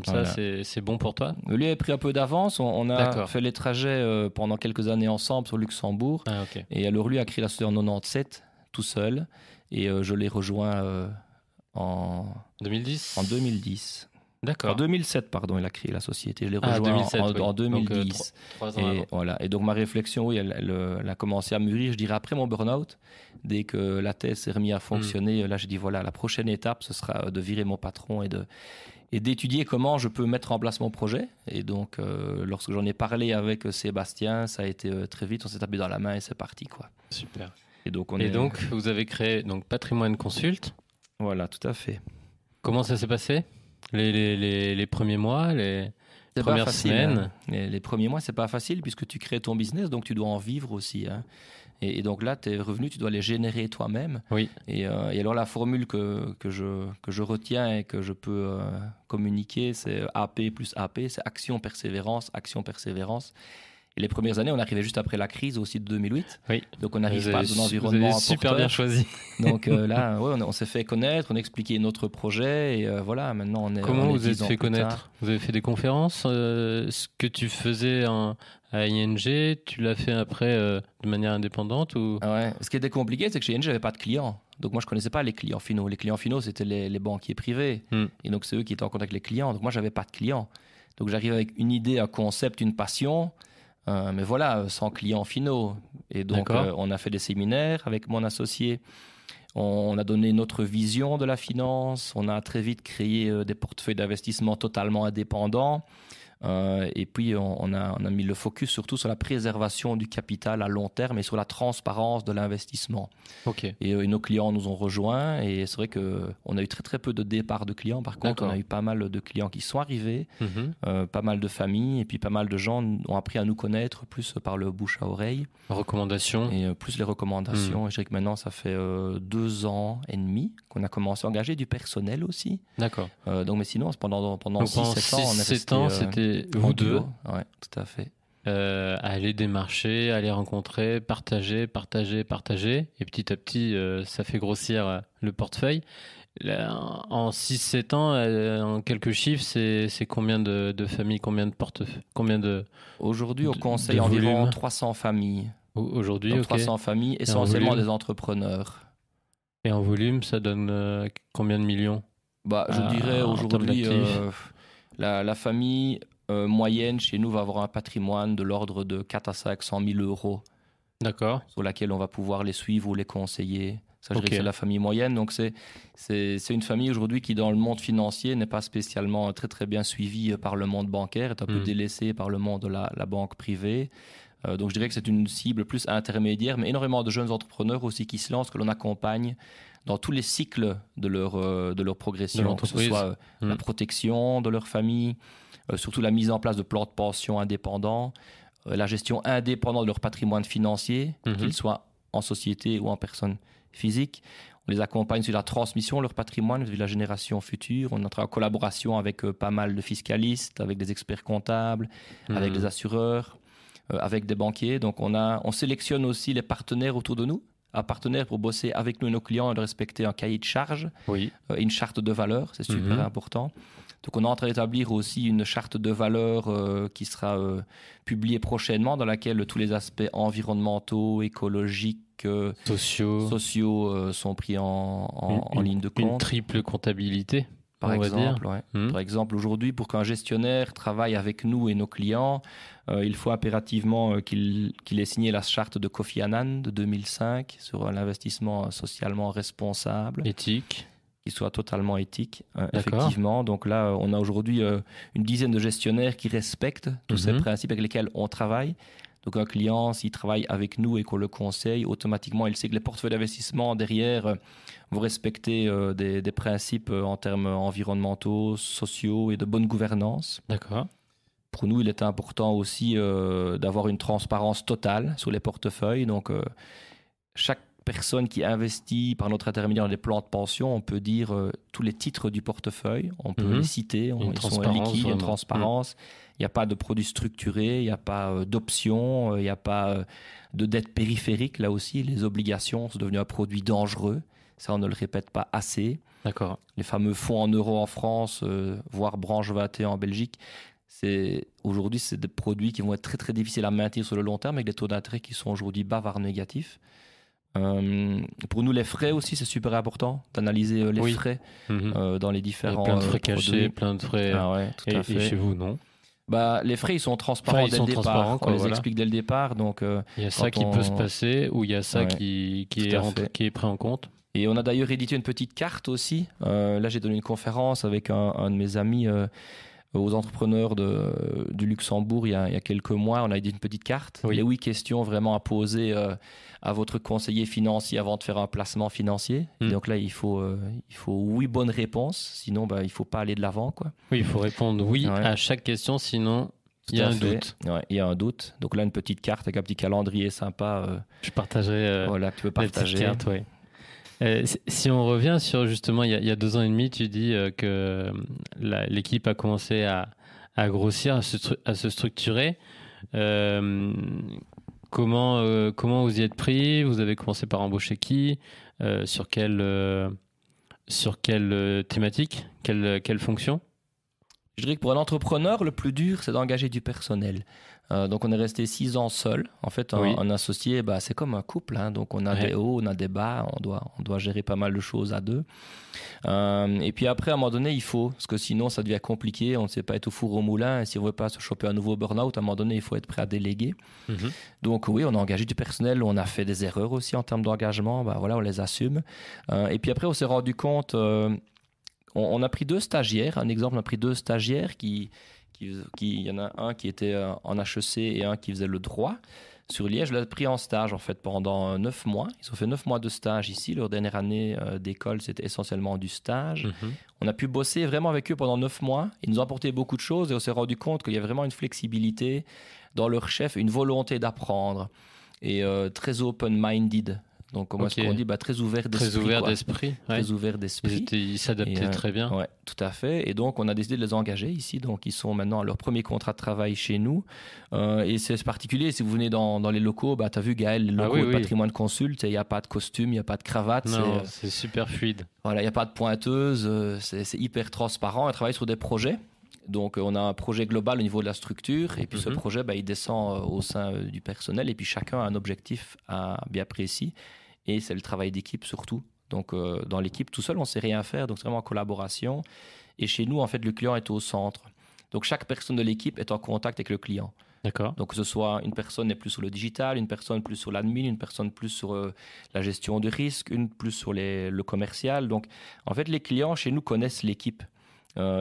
Voilà. c'est bon pour toi? Lui avait pris un peu d'avance. On a D'accord. fait les trajets pendant quelques années ensemble sur Luxembourg. Ah, ok. Et alors lui a créé la société en 97 tout seul. Et je l'ai rejoint en 2010? en 2010. En D'accord. 2007, pardon, il a créé la société. Je l'ai Ah, rejoint 2007, oui. en Donc, 2010. 3 ans Et avant. voilà. Et donc ma réflexion, oui, elle a commencé à mûrir, je dirais, après mon burn-out. Dès que la thèse s'est remise à fonctionner, là j'ai dit, voilà, la prochaine étape, ce sera de virer mon patron et d'étudier comment je peux mettre en place mon projet. Et donc, lorsque j'en ai parlé avec Sébastien, ça a été très vite, on s'est tapé dans la main et c'est parti, quoi. Super. Et donc, Donc, vous avez créé Patrimoine Consult. Voilà, tout à fait. Comment ça s'est passé? Les premiers mois, les C'est premières pas facile, semaines? hein. Les premiers mois, c'est pas facile puisque tu crées ton business, donc tu dois en vivre aussi, hein. Et donc là, tes revenus, tu dois les générer toi-même. Oui. Et alors la formule que je retiens et que je peux communiquer, c'est AP plus AP, c'est action, persévérance, action, persévérance. Et les premières années, on arrivait juste après la crise aussi de 2008. Oui. Donc on n'arrive Vous pas avez- dans un environnement Vous avez super porteur. bien choisi. Donc là, ouais, on s'est fait connaître, on a expliqué notre projet et voilà, maintenant on est. Comment on est vous êtes 10 ans fait plus connaître? tard. Vous avez fait des conférences? Ce que tu faisais à ING, tu l'as fait après de manière indépendante ou... Ah ouais. Ce qui était compliqué, c'est que chez ING, j'avais pas de clients. Donc moi, je connaissais pas les clients finaux. Les clients finaux, c'était les banquiers privés. Et donc c'est eux qui étaient en contact avec les clients. Donc moi, j'avais pas de clients. Donc j'arrive avec une idée, un concept, une passion. Mais voilà, sans clients finaux. Et donc, on a fait des séminaires avec mon associé. On a donné notre vision de la finance. On a très vite créé des portefeuilles d'investissement totalement indépendants. Et puis, on a mis le focus surtout sur la préservation du capital à long terme et sur la transparence de l'investissement. Ok. Et nos clients nous ont rejoints. Et c'est vrai qu'on a eu très, très peu de départs de clients. Par contre, on a eu pas mal de clients qui sont arrivés, pas mal de familles. Et puis, pas mal de gens ont appris à nous connaître plus par le bouche à oreille. Recommandations. Et plus les recommandations. Et je dirais que maintenant, ça fait 2 ans et demi qu'on a commencé à engager du personnel aussi. D'accord. Donc, mais sinon, pendant 6-7 ans, on est 6-7 resté, ans, c'était vous deux Oui, tout à fait. à aller démarcher, à aller rencontrer, partager. Et petit à petit, ça fait grossir le portefeuille. Là, en 6-7 ans, en quelques chiffres, c'est combien de familles, combien de portefeuilles, Aujourd'hui, au de conseil, environ volume? 300 familles. Aujourd'hui, Donc, ok. 300 familles, essentiellement volume? des entrepreneurs. Et en volume, ça donne combien de millions? Je dirais en termes aujourd'hui, d'actifs? la famille moyenne chez nous va avoir un patrimoine de l'ordre de 400 à 500 000 euros D'accord. sur laquelle on va pouvoir les suivre ou les conseiller. Ça, je dirais Ok. que c'est la famille moyenne. Donc, c'est une famille aujourd'hui qui, dans le monde financier, n'est pas spécialement très, très bien suivie par le monde bancaire, est un peu délaissée par le monde de la banque privée. Donc, je dirais que c'est une cible plus intermédiaire, mais énormément de jeunes entrepreneurs aussi qui se lancent, que l'on accompagne dans tous les cycles de leur progression, que ce soit la protection de leur famille, surtout la mise en place de plans de pension indépendants, la gestion indépendante de leur patrimoine financier, qu'il soit en société ou en personne physique. On les accompagne sur la transmission de leur patrimoine de la génération future. On est en collaboration avec pas mal de fiscalistes, avec des experts comptables, avec des assureurs, avec des banquiers. Donc on sélectionne aussi les partenaires autour de nous, un partenaire pour bosser avec nous et nos clients et de respecter un cahier de charges et une charte de valeurs, c'est super important. Donc on est en train d'établir aussi une charte de valeurs qui sera publiée prochainement, dans laquelle tous les aspects environnementaux, écologiques, sociaux sont pris en ligne de compte. Une triple comptabilité. Par exemple, Par exemple, aujourd'hui, pour qu'un gestionnaire travaille avec nous et nos clients, il faut impérativement qu'il ait signé la charte de Kofi Annan de 2005 sur l'investissement socialement responsable. Éthique. Qui soit totalement éthique, effectivement. Donc là, on a aujourd'hui une dizaine de gestionnaires qui respectent tous ces principes avec lesquels on travaille. Donc un client, s'il travaille avec nous et qu'on le conseille, automatiquement, il sait que les portefeuilles d'investissement derrière vont respecter des principes en termes environnementaux, sociaux et de bonne gouvernance. D'accord. Pour nous, il est important aussi d'avoir une transparence totale sur les portefeuilles. Donc chaque personne qui investit par notre intermédiaire dans des plans de pension, on peut dire tous les titres du portefeuille, on peut les citer, ils sont liquides, il y a une transparence, il n'y a pas de produits structurés, il n'y a pas d'options, il n'y a pas de dette périphérique. Là aussi, les obligations sont devenues un produit dangereux, ça on ne le répète pas assez. D'accord. Les fameux fonds en euros en France, voire branche 21 en Belgique, aujourd'hui, c'est des produits qui vont être très très difficiles à maintenir sur le long terme avec des taux d'intérêt qui sont aujourd'hui bas voire négatifs. Pour nous, les frais aussi, c'est super important d'analyser les frais dans les différents plein de frais produits. cachés, plein de frais. Tout à fait. Et chez vous, non? Les frais, ils sont transparents dès le départ. On les explique dès le départ. Donc, il y a ça qui peut se passer ou il y a ça qui est pris en compte. Et on a d'ailleurs édité une petite carte aussi. Là, j'ai donné une conférence avec un de mes amis aux entrepreneurs du Luxembourg il y a quelques mois. On a édité une petite carte. Les 8 questions vraiment à poser à votre conseiller financier avant de faire un placement financier. Et donc là, il faut 8 bonnes réponses. Sinon, il ne faut pas aller de l'avant, quoi. Oui, il faut répondre à chaque question. Sinon, il y a un doute. Il y a un doute. Donc là, une petite carte avec un petit calendrier sympa. Je partagerai tu peux partager. La petite carte, si on revient sur justement il y a 2 ans et demi, tu dis que l'équipe a commencé à grossir, à se structurer. Comment vous y êtes pris? Vous avez commencé par embaucher qui? Sur quelle thématique? Quelle fonction? Je dirais que pour un entrepreneur, le plus dur, c'est d'engager du personnel. Donc, on est resté 6 ans seul. En fait, un associé, c'est comme un couple. Donc, on a des hauts, on a des bas. On doit gérer pas mal de choses à deux. Et puis après, à un moment donné, il faut. Parce que sinon, ça devient compliqué. On ne sait pas être au four au moulin. Et si on ne veut pas se choper un nouveau burn-out, à un moment donné, il faut être prêt à déléguer. Donc, oui, on a engagé du personnel. On a fait des erreurs aussi en termes d'engagement. On les assume. Et puis après, on s'est rendu compte... On a pris 2 stagiaires. Un exemple, on a pris 2 stagiaires il y en a un qui était en HEC et un qui faisait le droit sur Liège. Je l'ai pris en stage en fait pendant 9 mois. Ils ont fait 9 mois de stage ici. Leur dernière année d'école, c'était essentiellement du stage. On a pu bosser vraiment avec eux pendant 9 mois. Ils nous ont apporté beaucoup de choses et on s'est rendu compte qu'il y a vraiment une flexibilité dans leur chef, une volonté d'apprendre et très open-minded. Donc, comment est-ce qu'on dit très ouvert d'esprit. Très ouvert d'esprit. Très ouvert d'esprit. Ils s'adaptaient très bien. Oui, tout à fait. Et donc, on a décidé de les engager ici. Donc, ils sont maintenant à leur premier contrat de travail chez nous. Et c'est particulier. Si vous venez dans les locaux, tu as vu, Gaël, les locaux de Patrimoine Consult, il n'y a pas de costume, il n'y a pas de cravate. Non, c'est super fluide. Voilà, il n'y a pas de pointeuse. C'est hyper transparent. On travaille sur des projets. Donc, on a un projet global au niveau de la structure. Et puis, ce projet, il descend au sein du personnel. Et puis, chacun a un objectif bien précis. Et c'est le travail d'équipe surtout. Donc, dans l'équipe, tout seul, on ne sait rien faire. Donc, c'est vraiment en collaboration. Et chez nous, en fait, le client est au centre. Donc, chaque personne de l'équipe est en contact avec le client. D'accord. Donc, que ce soit une personne est plus sur le digital, une personne plus sur l'admin, une personne plus sur la gestion de risque, une plus sur le commercial. Donc, en fait, les clients chez nous connaissent l'équipe.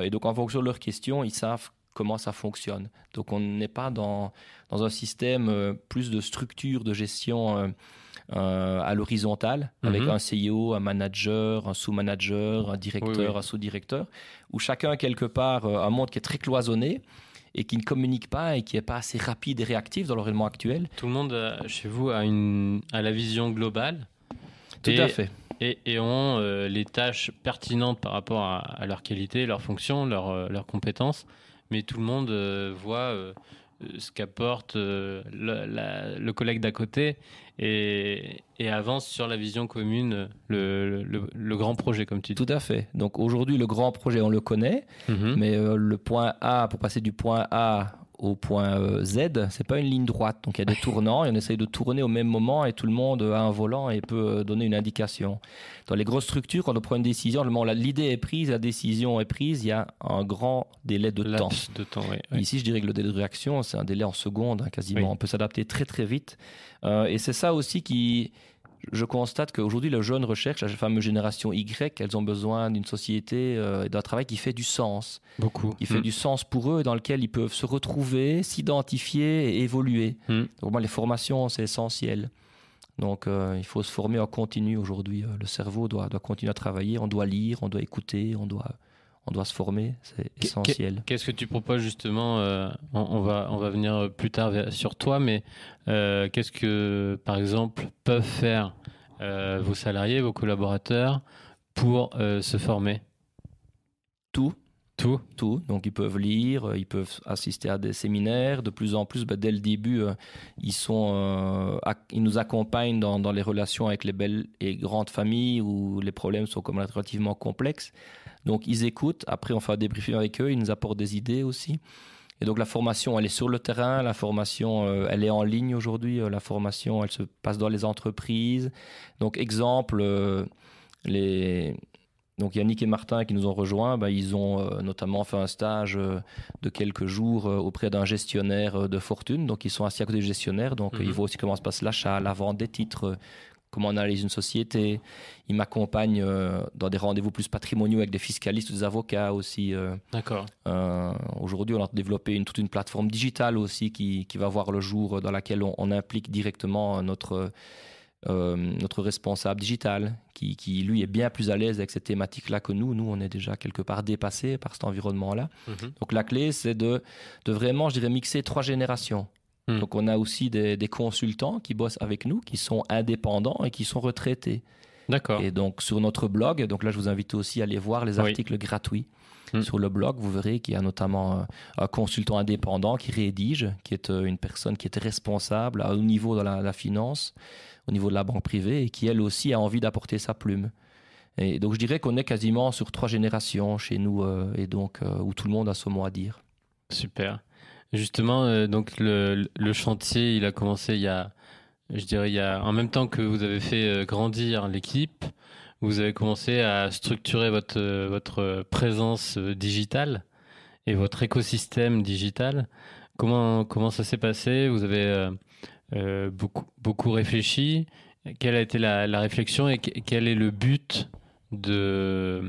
Et donc, en fonction de leurs questions, ils savent comment ça fonctionne. Donc, on n'est pas dans un système plus de structure de gestion à l'horizontale, avec un CEO, un manager, un sous-manager, un directeur, un sous-directeur, où chacun, quelque part, a un monde qui est très cloisonné et qui ne communique pas et qui n'est pas assez rapide et réactif dans l'environnement actuel. Tout le monde, chez vous, a la vision globale. Tout à fait. Et ont les tâches pertinentes par rapport à leur qualité, leur fonction, leurs compétences. Mais tout le monde voit ce qu'apporte le collègue d'à côté et avance sur la vision commune, le grand projet, comme tu dis. Tout à fait. Donc aujourd'hui, le grand projet, on le connaît, mais le point A, pour passer du point A au point Z, c'est pas une ligne droite. Donc il y a des tournants et on essaye de tourner au même moment et tout le monde a un volant et peut donner une indication. Dans les grosses structures, quand on prend une décision, l'idée est prise, la décision est prise, il y a un grand délai de temps. Oui. Ici, je dirais que le délai de réaction, c'est un délai en secondes, quasiment. Oui. On peut s'adapter très très vite. Et c'est ça aussi qui... Je constate qu'aujourd'hui, les jeunes recherchent, la fameuse génération Y, elles ont besoin d'une société et d'un travail qui fait du sens. Beaucoup. Qui fait du sens pour eux, dans lequel ils peuvent se retrouver, s'identifier et évoluer. Donc, les formations, c'est essentiel. Donc, il faut se former en continu aujourd'hui. Le cerveau doit continuer à travailler, on doit lire, on doit écouter, on doit se former, c'est essentiel. Qu'est-ce que tu proposes justement on va venir plus tard sur toi, mais qu'est-ce que, par exemple, peuvent faire vos salariés, vos collaborateurs pour se former? Tout. Tout. Donc ils peuvent lire, ils peuvent assister à des séminaires. De plus en plus, dès le début, ils nous accompagnent dans les relations avec les belles et grandes familles où les problèmes sont comme relativement complexes. Donc ils écoutent. Après, on fait un débriefing avec eux. Ils nous apportent des idées aussi. Et donc la formation, elle est sur le terrain. La formation, elle est en ligne aujourd'hui. La formation, elle se passe dans les entreprises. Donc exemple, Donc Yannick et Martin qui nous ont rejoints, ils ont notamment fait un stage de quelques jours auprès d'un gestionnaire de fortune. Donc ils sont assis à côté du gestionnaire. Donc ils voient aussi comment se passe l'achat, la vente des titres, comment on analyse une société. Ils m'accompagnent dans des rendez-vous plus patrimoniaux avec des fiscalistes ou des avocats aussi. D'accord. Aujourd'hui, on a développé toute une plateforme digitale aussi qui va voir le jour, dans laquelle on implique directement notre responsable digital qui, lui, est bien plus à l'aise avec cette thématique-là que nous. Nous, on est déjà quelque part dépassés par cet environnement-là. Donc, la clé, c'est de vraiment, je dirais, mixer 3 générations. Donc, on a aussi des consultants qui bossent avec nous, qui sont indépendants et qui sont retraités. D'accord. Et donc, sur notre blog, donc là, je vous invite aussi à aller voir les articles gratuits. Sur le blog, vous verrez qu'il y a notamment un consultant indépendant qui rédige, qui est une personne qui est responsable à haut niveau dans la finance, au niveau de la banque privée, et qui, elle aussi, a envie d'apporter sa plume. Et donc, je dirais qu'on est quasiment sur 3 générations chez nous, et donc où tout le monde a son mot à dire. Super. Justement, donc le chantier, il a commencé en même temps que vous avez fait grandir l'équipe, vous avez commencé à structurer votre présence digitale et votre écosystème digital. Comment ça s'est passé? Vous avez beaucoup réfléchi. Quelle a été la réflexion et quel est le but de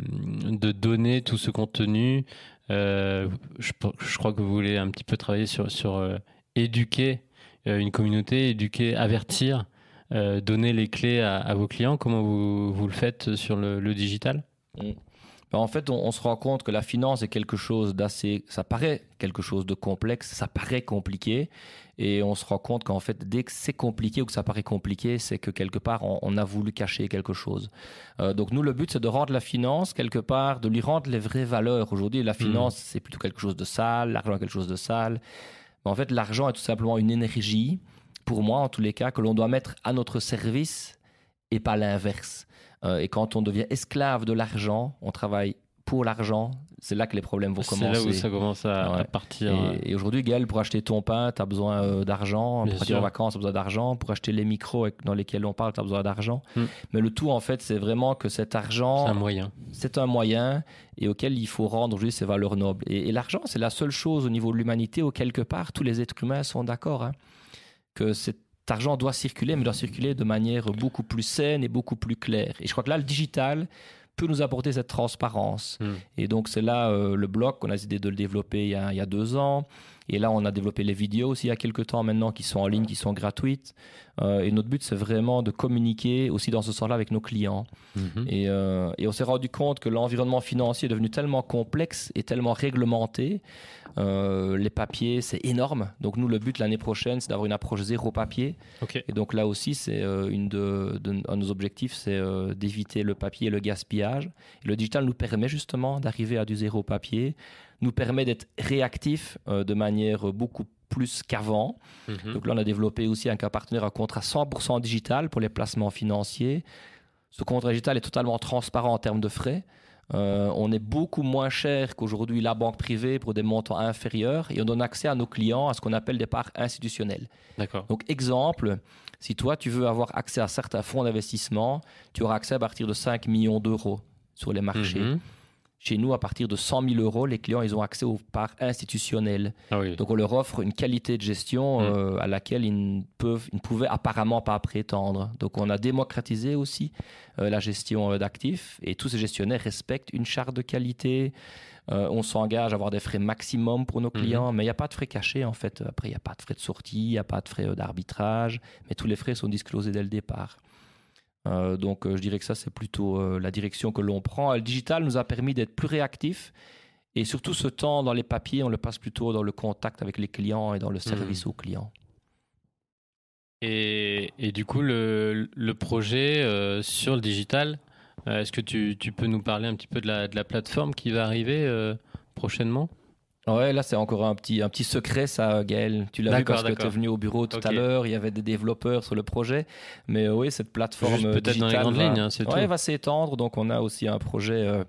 donner tout ce contenu? Je crois que vous voulez un petit peu travailler sur éduquer une communauté, avertir, donner les clés à vos clients. Comment vous le faites sur le digital? En fait, on se rend compte que la finance est quelque chose ça paraît quelque chose de complexe, ça paraît compliqué, et on se rend compte qu'en fait, dès que c'est compliqué ou que ça paraît compliqué, c'est que quelque part, on a voulu cacher quelque chose. Donc nous, le but, c'est de rendre la finance, quelque part, de lui rendre les vraies valeurs. Aujourd'hui, la finance, c'est plutôt quelque chose de sale, l'argent est quelque chose de sale. Mais en fait, l'argent est tout simplement une énergie, pour moi en tous les cas, que l'on doit mettre à notre service et pas l'inverse. Et quand on devient esclave de l'argent, on travaille pour l'argent, c'est là que les problèmes vont commencer. C'est là où ça commence à partir. Et aujourd'hui, Gaël, pour acheter ton pain, tu as besoin d'argent. Pour partir en vacances, tu as besoin d'argent. Pour acheter les micros dans lesquels on parle, tu as besoin d'argent. Mais le tout, en fait, c'est vraiment que cet argent... C'est un moyen et auquel il faut rendre aujourd'hui ses valeurs nobles. Et l'argent, c'est la seule chose au niveau de l'humanité où, quelque part, tous les êtres humains sont d'accord, que cet argent doit circuler, mais doit circuler de manière beaucoup plus saine et beaucoup plus claire. Et je crois que là, le digital peut nous apporter cette transparence. Et donc, c'est là le blog qu'on a décidé de le développer il y a 2 ans. Et là, on a développé les vidéos aussi il y a quelques temps maintenant qui sont en ligne, qui sont gratuites. Et notre but, c'est vraiment de communiquer aussi dans ce sens-là avec nos clients. Et on s'est rendu compte que l'environnement financier est devenu tellement complexe et tellement réglementé. Les papiers, c'est énorme. Donc nous, le but l'année prochaine, c'est d'avoir une approche 0 papier. Et donc là aussi, c'est un de nos objectifs, c'est d'éviter le papier et le gaspillage. Et le digital nous permet justement d'arriver à du 0 papier, nous permet d'être réactif de manière beaucoup plus qu'avant. Donc là, on a développé aussi un partenaire, un contrat 100% digital pour les placements financiers. Ce contrat digital est totalement transparent en termes de frais. On est beaucoup moins cher qu'aujourd'hui la banque privée pour des montants inférieurs et on donne accès à nos clients à ce qu'on appelle des parts institutionnelles. D'accord. Donc, exemple, si toi, tu veux avoir accès à certains fonds d'investissement, tu auras accès à partir de 5 millions d'euros sur les marchés. Chez nous, à partir de 100 000 euros, les clients, ils ont accès aux parts institutionnelles. Donc, on leur offre une qualité de gestion à laquelle ils ne pouvaient apparemment pas prétendre. Donc, on a démocratisé aussi la gestion d'actifs et tous ces gestionnaires respectent une charte de qualité. On s'engage à avoir des frais maximum pour nos clients, mais il n'y a pas de frais cachés en fait. Après, il n'y a pas de frais de sortie, il n'y a pas de frais d'arbitrage, mais tous les frais sont disclosés dès le départ. Donc, je dirais que ça, c'est plutôt la direction que l'on prend. Le digital nous a permis d'être plus réactifs et surtout ce temps dans les papiers, on le passe plutôt dans le contact avec les clients et dans le service aux clients. Et du coup, le projet sur le digital, est-ce que tu peux nous parler un petit peu de la plateforme qui va arriver prochainement? Ouais, là, c'est encore un petit secret, ça, Gaël. Tu l'as vu parce que tu es venu au bureau tout à l'heure. Il y avait des développeurs sur le projet. Mais oui, cette plateforme juste peut-être digitale dans les grandes lignes, hein, c'est tout. Va s'étendre. Donc, on a aussi un projet.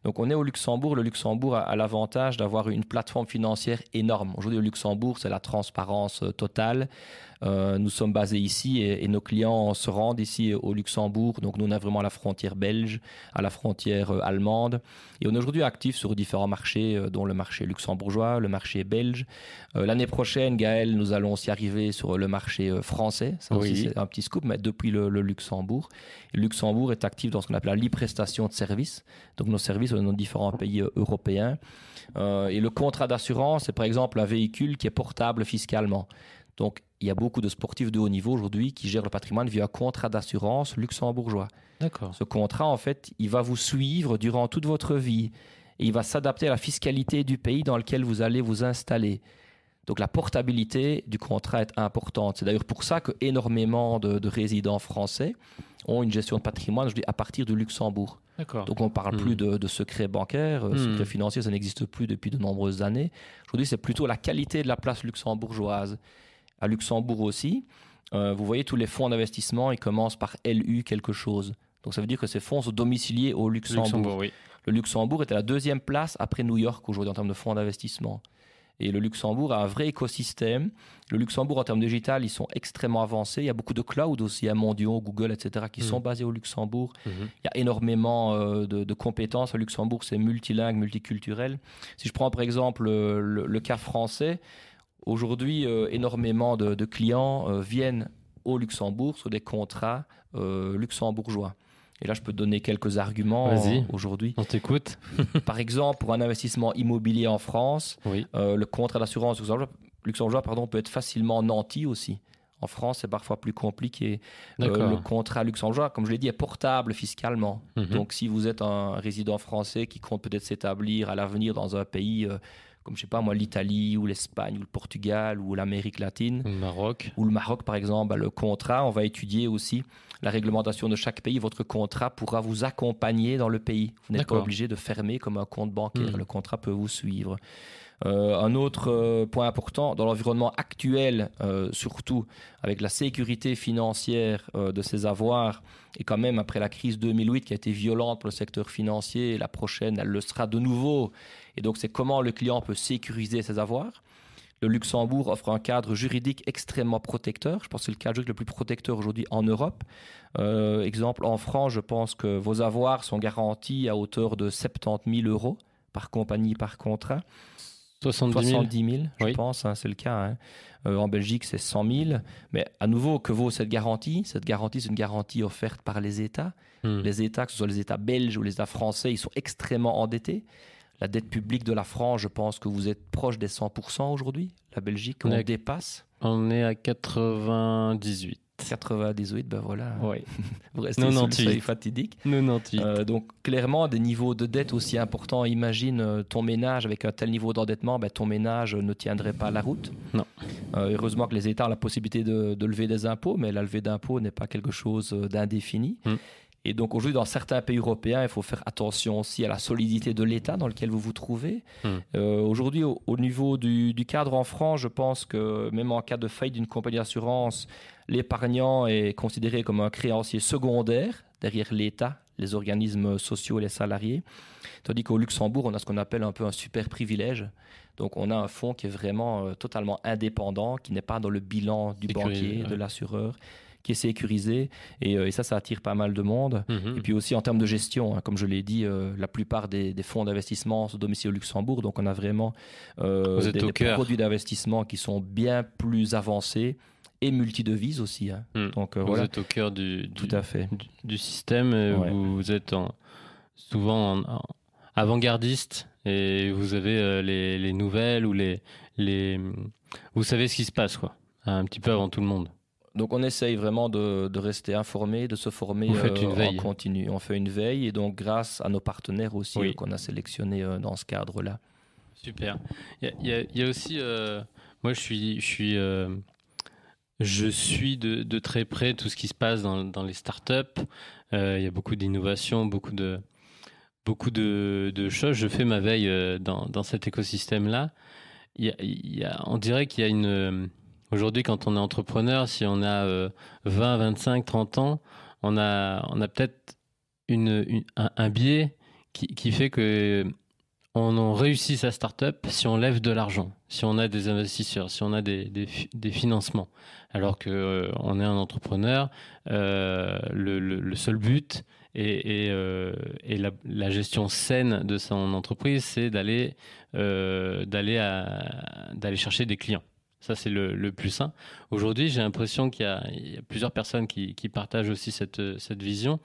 Donc, on est au Luxembourg. Le Luxembourg a l'avantage d'avoir une plateforme financière énorme. Aujourd'hui, au Luxembourg, c'est la transparence totale. Nous sommes basés ici et nos clients se rendent ici au Luxembourg. Donc, nous, on est vraiment à la frontière belge, à la frontière allemande. Et on est aujourd'hui actifs sur différents marchés, dont le marché luxembourgeois, le marché belge. L'année prochaine, Gaël, nous allons aussi arriver sur le marché français. Ça aussi, c'est un petit scoop, mais depuis le Luxembourg. Et le Luxembourg est actif dans ce qu'on appelle la libre prestation de services. Donc, nos services sont dans différents pays européens. Et le contrat d'assurance, c'est par exemple un véhicule qui est portable fiscalement. Donc, il y a beaucoup de sportifs de haut niveau aujourd'hui qui gèrent le patrimoine via un contrat d'assurance luxembourgeois. D'accord. Ce contrat, en fait, il va vous suivre durant toute votre vie et il va s'adapter à la fiscalité du pays dans lequel vous allez vous installer. Donc, la portabilité du contrat est importante. C'est d'ailleurs pour ça que énormément de résidents français ont une gestion de patrimoine à partir du Luxembourg. D'accord. Donc, on ne parle plus de secret bancaire, secret financier, ça n'existe plus depuis de nombreuses années. Aujourd'hui, c'est plutôt la qualité de la place luxembourgeoise. À Luxembourg aussi, vous voyez tous les fonds d'investissement, ils commencent par LU quelque chose. Donc ça veut dire que ces fonds sont domiciliés au Luxembourg. Oui. Le Luxembourg est à la 2e place après New York aujourd'hui en termes de fonds d'investissement. Et le Luxembourg a un vrai écosystème. Le Luxembourg en termes digital, ils sont extrêmement avancés. Il y a beaucoup de cloud aussi, mondiaux, Google, etc., qui sont basés au Luxembourg. Il y a énormément de compétences. Le Luxembourg, c'est multilingue, multiculturel. Si je prends par exemple le cas français, aujourd'hui, énormément de clients viennent au Luxembourg sur des contrats luxembourgeois. Et là, je peux te donner quelques arguments aujourd'hui. On t'écoute. Par exemple, pour un investissement immobilier en France, le contrat d'assurance luxembourgeois peut être facilement nanti aussi. En France, c'est parfois plus compliqué. Le contrat luxembourgeois, comme je l'ai dit, est portable fiscalement. Donc, si vous êtes un résident français qui compte peut-être s'établir à l'avenir dans un pays comme, je sais pas moi, l'Italie ou l'Espagne ou le Portugal ou l'Amérique latine. Le Maroc, par exemple, le contrat, on va étudier aussi la réglementation de chaque pays. Votre contrat pourra vous accompagner dans le pays. Vous n'êtes pas obligé de fermer comme un compte bancaire. Le contrat peut vous suivre. Un autre point important, dans l'environnement actuel, surtout avec la sécurité financière de ces avoirs, et quand même après la crise 2008 qui a été violente pour le secteur financier, la prochaine, elle le sera de nouveau. Et donc, c'est comment le client peut sécuriser ses avoirs. Le Luxembourg offre un cadre juridique extrêmement protecteur. Je pense que c'est le cadre juridique le plus protecteur aujourd'hui en Europe. Exemple, en France, je pense que vos avoirs sont garantis à hauteur de 70 000 euros par compagnie, par contrat. 70 000, je pense, c'est le cas. En Belgique, c'est 100 000. Mais à nouveau, que vaut cette garantie? Cette garantie, c'est une garantie offerte par les États. Les États, que ce soit les États belges ou les États français, ils sont extrêmement endettés. La dette publique de la France, je pense que vous êtes proche des 100% aujourd'hui. La Belgique, on dépasse. On est à 98. 98, ben voilà. Vous restez 98. sur le seuil fatidique. 98. Donc, clairement, des niveaux de dette aussi importants. Imagine ton ménage avec un tel niveau d'endettement, ton ménage ne tiendrait pas la route. Non. Heureusement que les États ont la possibilité de lever des impôts, mais la levée d'impôts n'est pas quelque chose d'indéfini. Et donc aujourd'hui, dans certains pays européens, il faut faire attention aussi à la solidité de l'État dans lequel vous vous trouvez. Aujourd'hui, au niveau du cadre en France, je pense que même en cas de faillite d'une compagnie d'assurance, l'épargnant est considéré comme un créancier secondaire derrière l'État, les organismes sociaux et les salariés. Tandis qu'au Luxembourg, on a ce qu'on appelle un peu un super privilège. Donc on a un fonds qui est vraiment totalement indépendant, qui n'est pas dans le bilan du banquier, de l'assureur, qui est sécurisé, et ça attire pas mal de monde. Et puis aussi en termes de gestion, comme je l'ai dit, la plupart des fonds d'investissement sont domiciliés au Luxembourg, donc on a vraiment des produits d'investissement qui sont bien plus avancés et multidevises aussi. Donc, vous êtes au cœur tout à fait. Du système, vous êtes souvent avant-gardiste, et vous avez les nouvelles ou vous savez ce qui se passe, quoi, un petit peu avant tout le monde. Donc on essaye vraiment de rester informé, de se former en continu. On fait une veille, et donc grâce à nos partenaires aussi qu'on a sélectionnés dans ce cadre-là. Super. Il y a aussi, moi je suis Je suis de très près tout ce qui se passe dans les startups. Il y a beaucoup d'innovations, beaucoup de choses. Je fais ma veille dans cet écosystème-là. On dirait qu'il y a aujourd'hui, quand on est entrepreneur, si on a 20, 25, 30 ans, on a peut-être un biais qui fait que on réussit sa start-up si on lève de l'argent, si on a des investisseurs, si on a des financements. Alors que on est un entrepreneur, le seul but et la gestion saine de son entreprise, c'est d'aller chercher des clients. Ça, c'est le plus sain. Aujourd'hui, j'ai l'impression qu'il y a plusieurs personnes qui partagent aussi cette vision,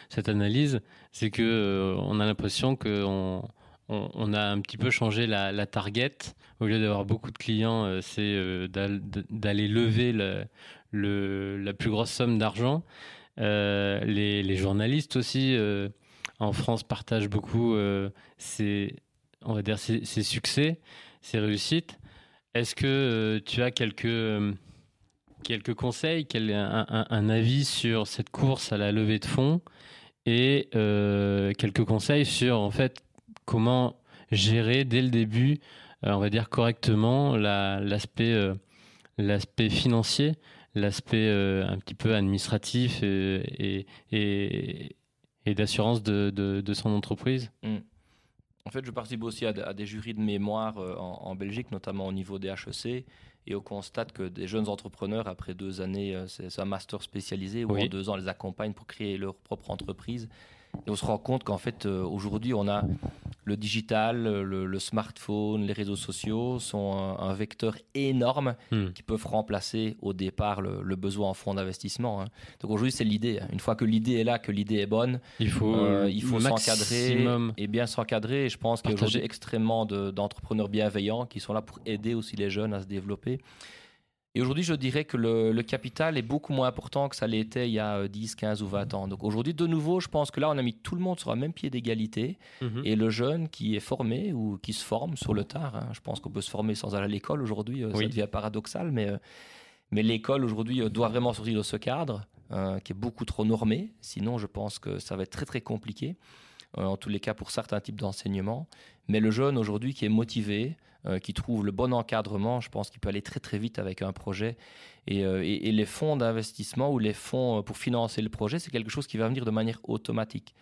cette analyse. C'est que on a l'impression qu'on a un petit peu changé la target. Au lieu d'avoir beaucoup de clients, c'est d'aller lever la plus grosse somme d'argent. Les journalistes aussi en France partagent beaucoup on va dire ces succès, ces réussites. Est-ce que tu as quelques conseils, un avis sur cette course à la levée de fonds et quelques conseils sur en fait comment gérer dès le début, on va dire correctement l'aspect financier, l'aspect un petit peu administratif et d'assurance de son entreprise? En fait, je participe aussi à des jurys de mémoire en Belgique, notamment au niveau des HEC, et on constate que des jeunes entrepreneurs, après 2 années, c'est un master spécialisé, ou en 2 ans, on les accompagne pour créer leur propre entreprise. Et on se rend compte qu'en fait, aujourd'hui, on a le digital, le smartphone, les réseaux sociaux sont un vecteur énorme qui peuvent remplacer au départ le besoin en fonds d'investissement. Donc aujourd'hui, c'est l'idée. Une fois que l'idée est là, que l'idée est bonne, il faut s'encadrer et bien s'encadrer. Et je pense qu'il y a aujourd'hui extrêmement d'entrepreneurs bienveillants qui sont là pour aider aussi les jeunes à se développer. Et aujourd'hui, je dirais que le capital est beaucoup moins important que ça l'était il y a 10, 15 ou 20 ans. Donc aujourd'hui, de nouveau, je pense que là, on a mis tout le monde sur un même pied d'égalité. Et le jeune qui est formé ou qui se forme sur le tard, je pense qu'on peut se former sans aller à l'école aujourd'hui, ça devient paradoxal, mais l'école aujourd'hui doit vraiment sortir de ce cadre qui est beaucoup trop normé. Sinon, je pense que ça va être très, très compliqué, en tous les cas pour certains types d'enseignements. Mais le jeune aujourd'hui qui est motivé, qui trouve le bon encadrement, je pense qu'il peut aller très très vite avec un projet. Et les fonds d'investissement ou les fonds pour financer le projet, c'est quelque chose qui va venir de manière automatique.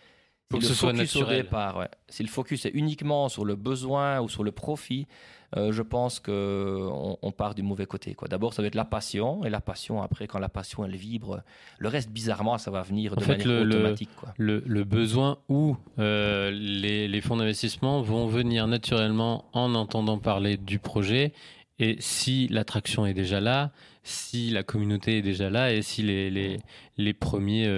Pour que ce soit naturel. Au départ, si le focus est uniquement sur le besoin ou sur le profit, je pense qu'on part du mauvais côté. D'abord, ça va être la passion. Et la passion, après, quand la passion, elle vibre, le reste, bizarrement, ça va venir de manière automatique. Le besoin ou les fonds d'investissement vont venir naturellement en entendant parler du projet. Et si l'attraction est déjà là, si la communauté est déjà là et si les premiers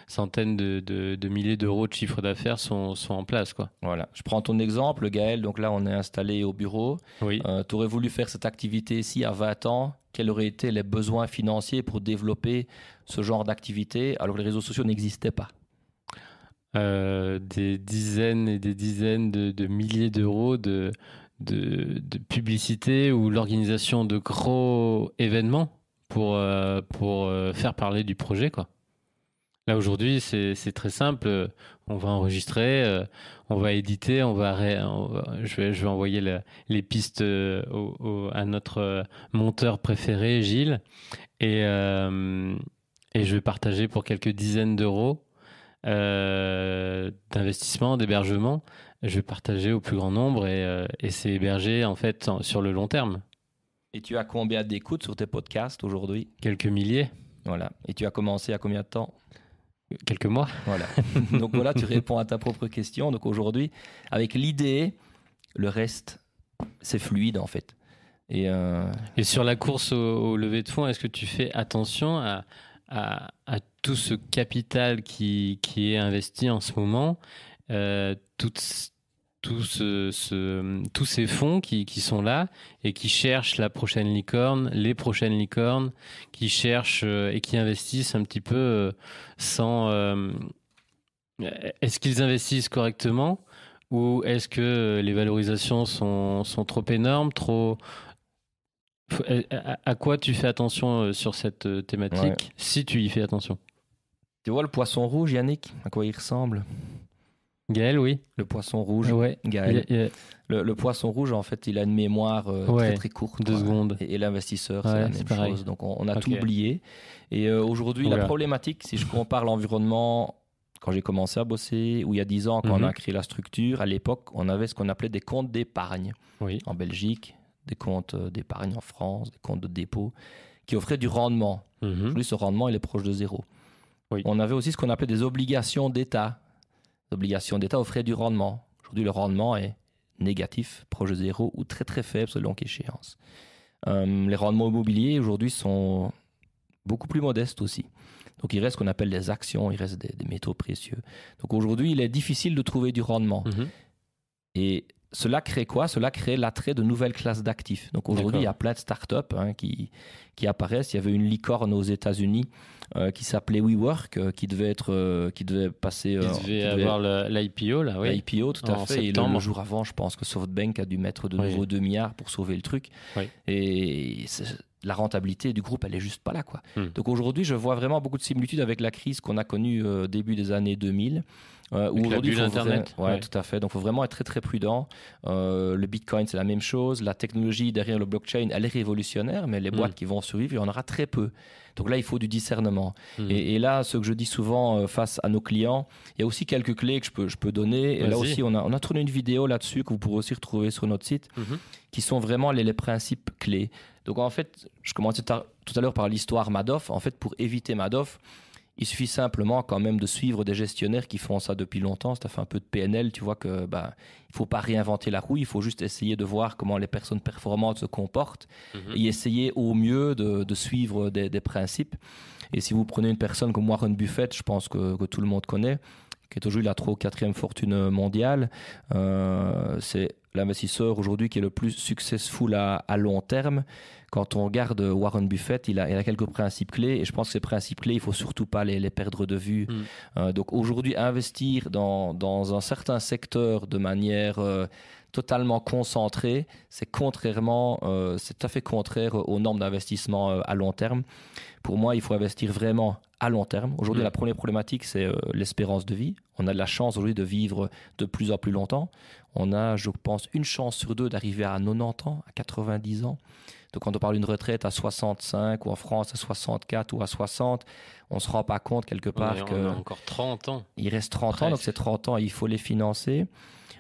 centaines de milliers d'euros de chiffre d'affaires sont en place, quoi. Voilà. Je prends ton exemple, Gaël. Donc là, on est installé au bureau. Oui. Tu aurais voulu faire cette activité ici à 20 ans. Quels auraient été les besoins financiers pour développer ce genre d'activité alors que les réseaux sociaux n'existaient pas? Des dizaines et des dizaines de milliers d'euros de publicité ou l'organisation de gros événements pour faire parler du projet, quoi. Là aujourd'hui c'est très simple, on va enregistrer, on va éditer, je vais envoyer les pistes à notre monteur préféré Gilles et je vais partager pour quelques dizaines d'euros d'investissement, d'hébergement. Je vais partager au plus grand nombre et c'est hébergé en fait sur le long terme. Et tu as combien d'écoutes sur tes podcasts aujourd'hui? Quelques milliers. Voilà. Et tu as commencé à combien de temps? Quelques mois. Voilà. Donc voilà, tu réponds à ta propre question. Donc aujourd'hui, avec l'idée, le reste, c'est fluide en fait. Et sur la course au levée de fonds, est-ce que tu fais attention à tout ce capital qui est investi en ce moment, tous ces fonds qui sont là et qui cherchent la prochaine licorne, les prochaines licornes, qui cherchent et qui investissent un petit peu sans... est-ce qu'ils investissent correctement ou est-ce que les valorisations sont trop énormes, trop... À quoi tu fais attention sur cette thématique, si tu y fais attention? Tu vois le poisson rouge, Yannick, à quoi il ressemble? Gaël, oui. Le poisson rouge, Ouais. Gaël. Le poisson rouge, en fait, il a une mémoire très très courte. 2 secondes. Et l'investisseur, c'est la même pareil. chose. Donc on a tout oublié. Et aujourd'hui, la problématique, si je compare l'environnement, quand j'ai commencé à bosser, ou il y a 10 ans, quand on a créé la structure, à l'époque, on avait ce qu'on appelait des comptes d'épargne. En Belgique, des comptes d'épargne en France, des comptes de dépôt, qui offraient du rendement. Aujourd'hui, ce rendement, il est proche de zéro. On avait aussi ce qu'on appelait des obligations d'État. Les obligations d'État offraient du rendement. Aujourd'hui, le rendement est négatif, proche de zéro ou très très faible selon l'échéance. Les rendements immobiliers aujourd'hui sont beaucoup plus modestes aussi. Donc il reste ce qu'on appelle des actions, il reste des métaux précieux. Donc aujourd'hui, il est difficile de trouver du rendement. Et cela crée quoi? Cela crée l'attrait de nouvelles classes d'actifs. Donc aujourd'hui, il y a plein de startups qui apparaissent. Il y avait une licorne aux États-Unis qui s'appelait WeWork, qui devait passer. Il devait avoir l'IPO là, oui. L'IPO, tout à fait. Et le jour avant, je pense que SoftBank a dû mettre de nouveau 2 milliards pour sauver le truc. Et la rentabilité du groupe, elle est juste pas là, quoi. Donc aujourd'hui, je vois vraiment beaucoup de similitudes avec la crise qu'on a connue début des années 2000. Aujourd'hui, l'Internet. Tout à fait. Donc, il faut vraiment être très, très prudent. Le Bitcoin, c'est la même chose. La technologie derrière le blockchain, elle est révolutionnaire, mais les boîtes qui vont survivre, il y en aura très peu. Donc là, il faut du discernement. Et là, ce que je dis souvent face à nos clients, il y a aussi quelques clés que je peux donner. Et là aussi, on a tourné une vidéo là-dessus que vous pourrez aussi retrouver sur notre site, qui sont vraiment les principes clés. Donc, en fait, je commençais tout à l'heure par l'histoire Madoff. En fait, pour éviter Madoff, il suffit simplement quand même de suivre des gestionnaires qui font ça depuis longtemps. Si tu as fait un peu de PNL, tu vois que il ne faut pas réinventer la roue, il faut juste essayer de voir comment les personnes performantes se comportent et essayer au mieux de suivre des principes. Et si vous prenez une personne comme Warren Buffett, je pense que tout le monde connaît, qui est aujourd'hui la 3e ou 4e fortune mondiale, c'est l'investisseur aujourd'hui qui est le plus successful à long terme. Quand on regarde Warren Buffett, il a quelques principes clés et je pense que ces principes clés, il ne faut surtout pas les perdre de vue. Donc aujourd'hui, investir dans un certain secteur de manière totalement concentrée, c'est tout à fait contraire aux normes d'investissement à long terme. Pour moi, il faut investir vraiment à long terme. Aujourd'hui, la première problématique, c'est l'espérance de vie. On a de la chance aujourd'hui de vivre de plus en plus longtemps. On a, je pense, une chance sur 2 d'arriver à 90 ans, à 90 ans. Donc quand on parle d'une retraite à 65 ou en France à 64 ou à 60, on ne se rend pas compte quelque part qu'on a encore 30 ans. Il reste 30 ans, donc ces 30 ans, il faut les financer.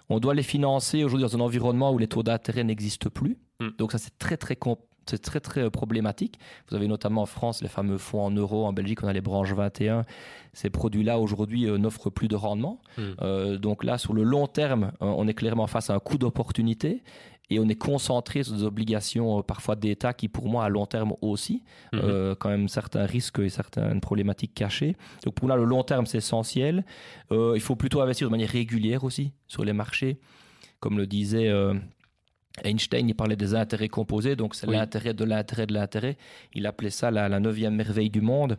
On doit les financer aujourd'hui dans un environnement où les taux d'intérêt n'existent plus. Donc ça, c'est très très problématique. Vous avez notamment en France les fameux fonds en euros, en Belgique on a les branches 21. Ces produits-là aujourd'hui n'offrent plus de rendement. Donc là, sur le long terme, on est clairement face à un coût d'opportunité et on est concentré sur des obligations parfois d'État qui pour moi à long terme aussi, quand même certains risques et certaines problématiques cachées. Donc pour là, le long terme c'est essentiel. Il faut plutôt investir de manière régulière aussi sur les marchés. Comme le disait Einstein, il parlait des intérêts composés, donc c'est l'intérêt de l'intérêt de l'intérêt. Il appelait ça la 9e merveille du monde.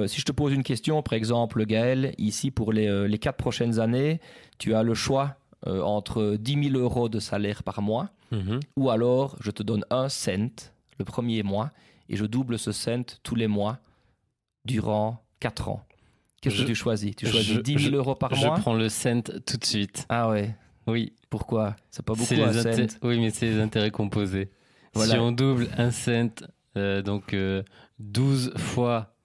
Si je te pose une question, par exemple, Gaël, ici pour les 4 prochaines années, tu as le choix entre 10 000 euros de salaire par mois, ou alors je te donne 1 cent le premier mois et je double ce cent tous les mois durant 4 ans. Qu'est-ce que tu choisis? Tu choisis 10 000 euros par mois? Je prends le cent tout de suite. Ah ouais. Oui. Pourquoi? C'est pas beaucoup un cent. Oui, mais c'est les intérêts composés. Voilà. Si on double 1 cent, donc 12 fois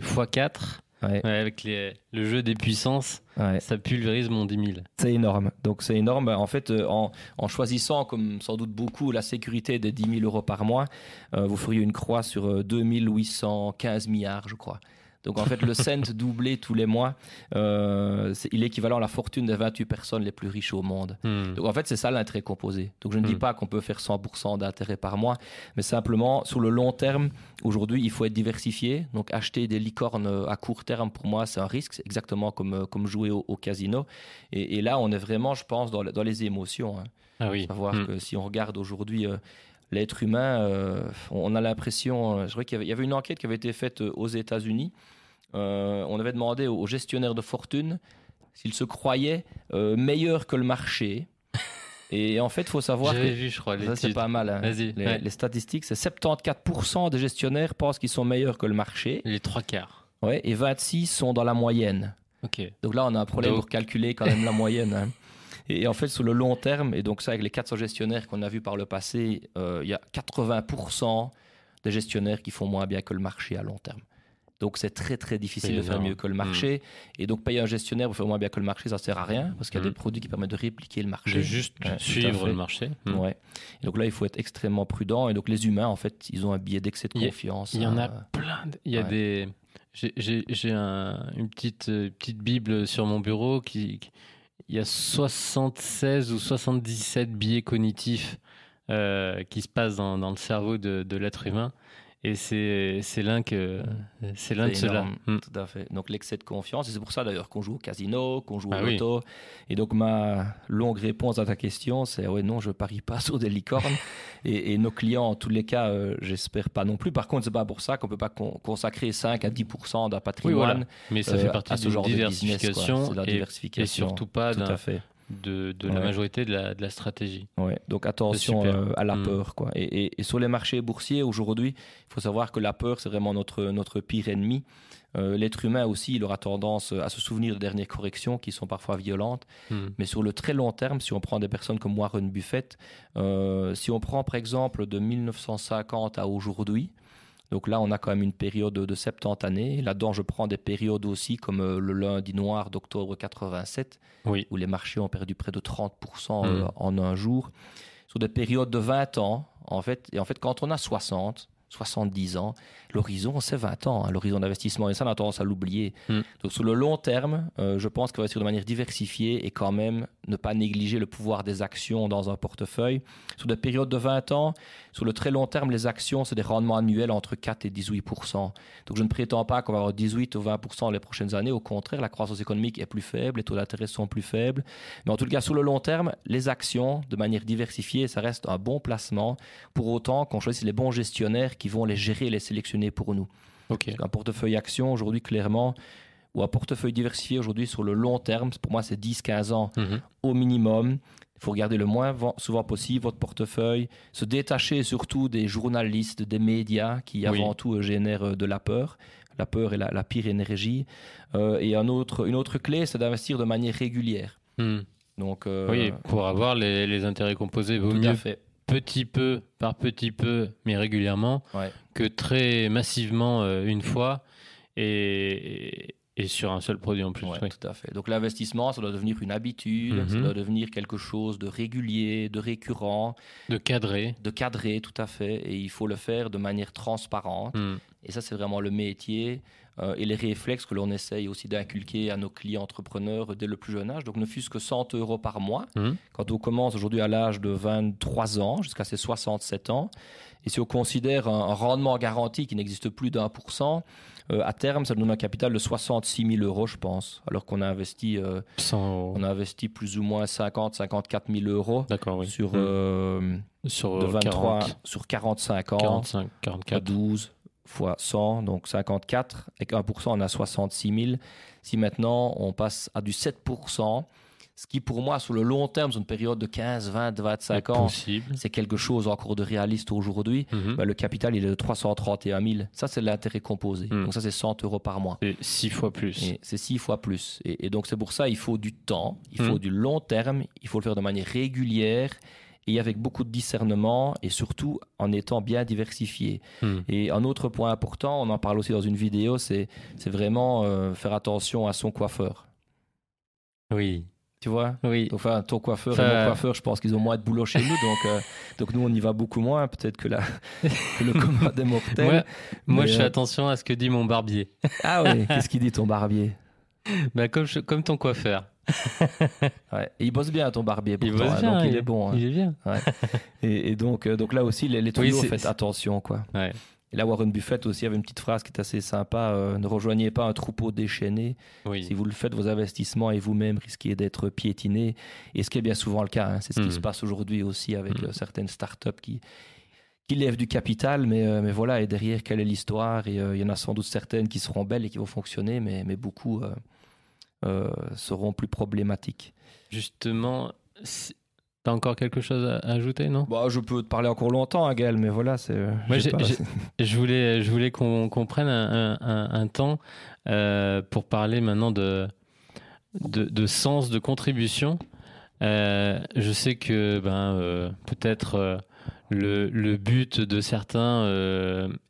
fois 4, avec le jeu des puissances, ça pulvérise mon 10 000. C'est énorme. Donc c'est énorme. En fait, en choisissant, comme sans doute beaucoup, la sécurité des 10 000 euros par mois, vous feriez une croix sur 2815 milliards, je crois. Donc en fait, le cent doublé tous les mois, il est équivalent à la fortune des 28 personnes les plus riches au monde. Donc en fait, c'est ça l'intérêt composé. Donc je ne dis pas qu'on peut faire 100% d'intérêt par mois, mais simplement, sur le long terme, aujourd'hui, il faut être diversifié. Donc acheter des licornes à court terme, pour moi, c'est un risque. C'est exactement comme jouer au casino. Et là, on est vraiment, je pense, dans les émotions. Ah oui. Savoir que si on regarde aujourd'hui... l'être humain, on a l'impression... je crois qu'il y avait une enquête qui avait été faite aux États-Unis. On avait demandé aux gestionnaires de fortune s'ils se croyaient meilleurs que le marché Et en fait, il faut savoir J'avais vu, je crois, ça, c'est pas mal. Hein. Vas-y. Les statistiques, c'est 74% des gestionnaires pensent qu'ils sont meilleurs que le marché. Les 3/4. Ouais, et 26 sont dans la moyenne. Ok. Donc là, on a un problème pour calculer quand même la moyenne. Hein. Et en fait, sur le long terme, et donc ça, avec les 400 gestionnaires qu'on a vus par le passé, il y a 80% des gestionnaires qui font moins bien que le marché à long terme. Donc, c'est très, très difficile de faire mieux que le marché. Et donc, payer un gestionnaire pour faire moins bien que le marché, ça ne sert à rien parce qu'il y a des produits qui permettent de répliquer le marché. De juste suivre le marché. Ouais. Et donc là, il faut être extrêmement prudent. Et donc, les humains, en fait, ils ont un biais d'excès de confiance. Il y en a plein. Il y a des... J'ai une petite Bible sur mon bureau il y a 76 ou 77 biais cognitifs qui se passent dans le cerveau de l'être humain. Et c'est l'un de ceux-là. Tout à fait. Donc l'excès de confiance, et c'est pour ça d'ailleurs qu'on joue au casino, qu'on joue au loto. Et donc ma longue réponse à ta question, c'est ouais, non, je parie pas sur des licornes. et nos clients, en tous les cas, j'espère pas non plus. Par contre, c'est pas pour ça qu'on peut pas consacrer 5 à 10% d'un patrimoine. Oui, voilà. Mais ça fait partie de genre diversification, de business, la diversification. Et surtout pas tout à fait. de la majorité de la stratégie. Ouais, donc attention à la peur, quoi. Et sur les marchés boursiers aujourd'hui, il faut savoir que la peur, c'est vraiment notre pire ennemi. L'être humain aussi, il aura tendance à se souvenir des dernières corrections qui sont parfois violentes. Mais sur le très long terme, si on prend des personnes comme Warren Buffett, si on prend par exemple de 1950 à aujourd'hui, donc là, on a quand même une période de 70 années. Là-dedans, je prends des périodes aussi comme le lundi noir d'octobre 87, où les marchés ont perdu près de 30% en un jour. Sur des périodes de 20 ans, en fait, quand on a 70 ans, l'horizon, c'est 20 ans, hein, l'horizon d'investissement. Et ça, on a tendance à l'oublier. Donc, sur le long terme, je pense qu'on va essayer de manière diversifiée et quand même ne pas négliger le pouvoir des actions dans un portefeuille. Sur des périodes de 20 ans, sur le très long terme, les actions, c'est des rendements annuels entre 4 et 18%. Donc, je ne prétends pas qu'on va avoir 18 ou 20% les prochaines années. Au contraire, la croissance économique est plus faible, les taux d'intérêt sont plus faibles. Mais en tout cas, sur le long terme, les actions, de manière diversifiée, ça reste un bon placement. Pour autant qu'on choisisse les bons gestionnaires qui vont les gérer et les sélectionner pour nous. Un portefeuille action, aujourd'hui, clairement, ou un portefeuille diversifié, aujourd'hui, sur le long terme, pour moi, c'est 10-15 ans au minimum. Il faut regarder le moins souvent possible votre portefeuille, se détacher surtout des journalistes, des médias qui avant tout génèrent de la peur. La peur est la pire énergie. Et une autre clé, c'est d'investir de manière régulière. Donc, pour avoir les intérêts composés, vaut mieux petit peu par petit peu, mais régulièrement, que très massivement une fois et sur un seul produit en plus. Tout à fait. Donc l'investissement, ça doit devenir une habitude, ça doit devenir quelque chose de régulier, de récurrent. De cadré. De cadré, tout à fait. Et il faut le faire de manière transparente. Et ça, c'est vraiment le métier et les réflexes que l'on essaye aussi d'inculquer à nos clients entrepreneurs dès le plus jeune âge. Donc ne fût-ce que 100 € par mois. Quand on commence aujourd'hui à l'âge de 23 ans jusqu'à ses 67 ans, et si on considère un rendement garanti qui n'existe plus d'1%, à terme, ça nous donne un capital de 66 000 €, je pense, alors qu'on a investi, on a investi plus ou moins 54 000 € sur, de 23 sur 45 ans, 44. 12 fois 100, donc 54, et 1%, on a 66 000. Si maintenant, on passe à du 7%, ce qui pour moi, sur le long terme, sur une période de 15, 20, 25 ans, c'est quelque chose encore de réaliste aujourd'hui. Le capital, il est de 331 000. Ça, c'est l'intérêt composé. Donc ça, c'est 100 € par mois. C'est 6 fois plus. C'est 6 fois plus. Et donc c'est pour ça, il faut du temps, il faut du long terme, il faut le faire de manière régulière et avec beaucoup de discernement et surtout en étant bien diversifié. Et un autre point important, on en parle aussi dans une vidéo, c'est vraiment faire attention à son coiffeur. Oui. Tu vois? Oui. Enfin, ton coiffeur et mon coiffeur, je pense qu'ils ont moins de boulot chez nous, donc nous, on y va beaucoup moins, peut-être que le commun des mortels. Moi, je fais attention à ce que dit mon barbier. Ah oui, qu'est-ce qu'il dit ton barbier? Comme ton coiffeur. Et il bosse bien, ton barbier, pourtant, il bosse bien, donc il est bon. Il est bien. Et donc là aussi, les tuyaux, faites attention, quoi. Et là, Warren Buffett aussi avait une petite phrase qui est assez sympa. Ne rejoignez pas un troupeau déchaîné. Si vous le faites, vos investissements et vous-même risquez d'être piétinés. Et ce qui est bien souvent le cas, hein, c'est ce qui se passe aujourd'hui aussi avec certaines startups qui lèvent du capital. Mais voilà, et derrière, quelle est l'histoire? Et il y en a sans doute certaines qui seront belles et qui vont fonctionner, mais beaucoup seront plus problématiques. Justement, T'as encore quelque chose à ajouter, non? Bah, je peux te parler encore longtemps, hein, Gaël, mais voilà, c'est. Moi, je voulais qu'on prenne un temps pour parler maintenant de sens, de contribution. Je sais que peut-être le but de certains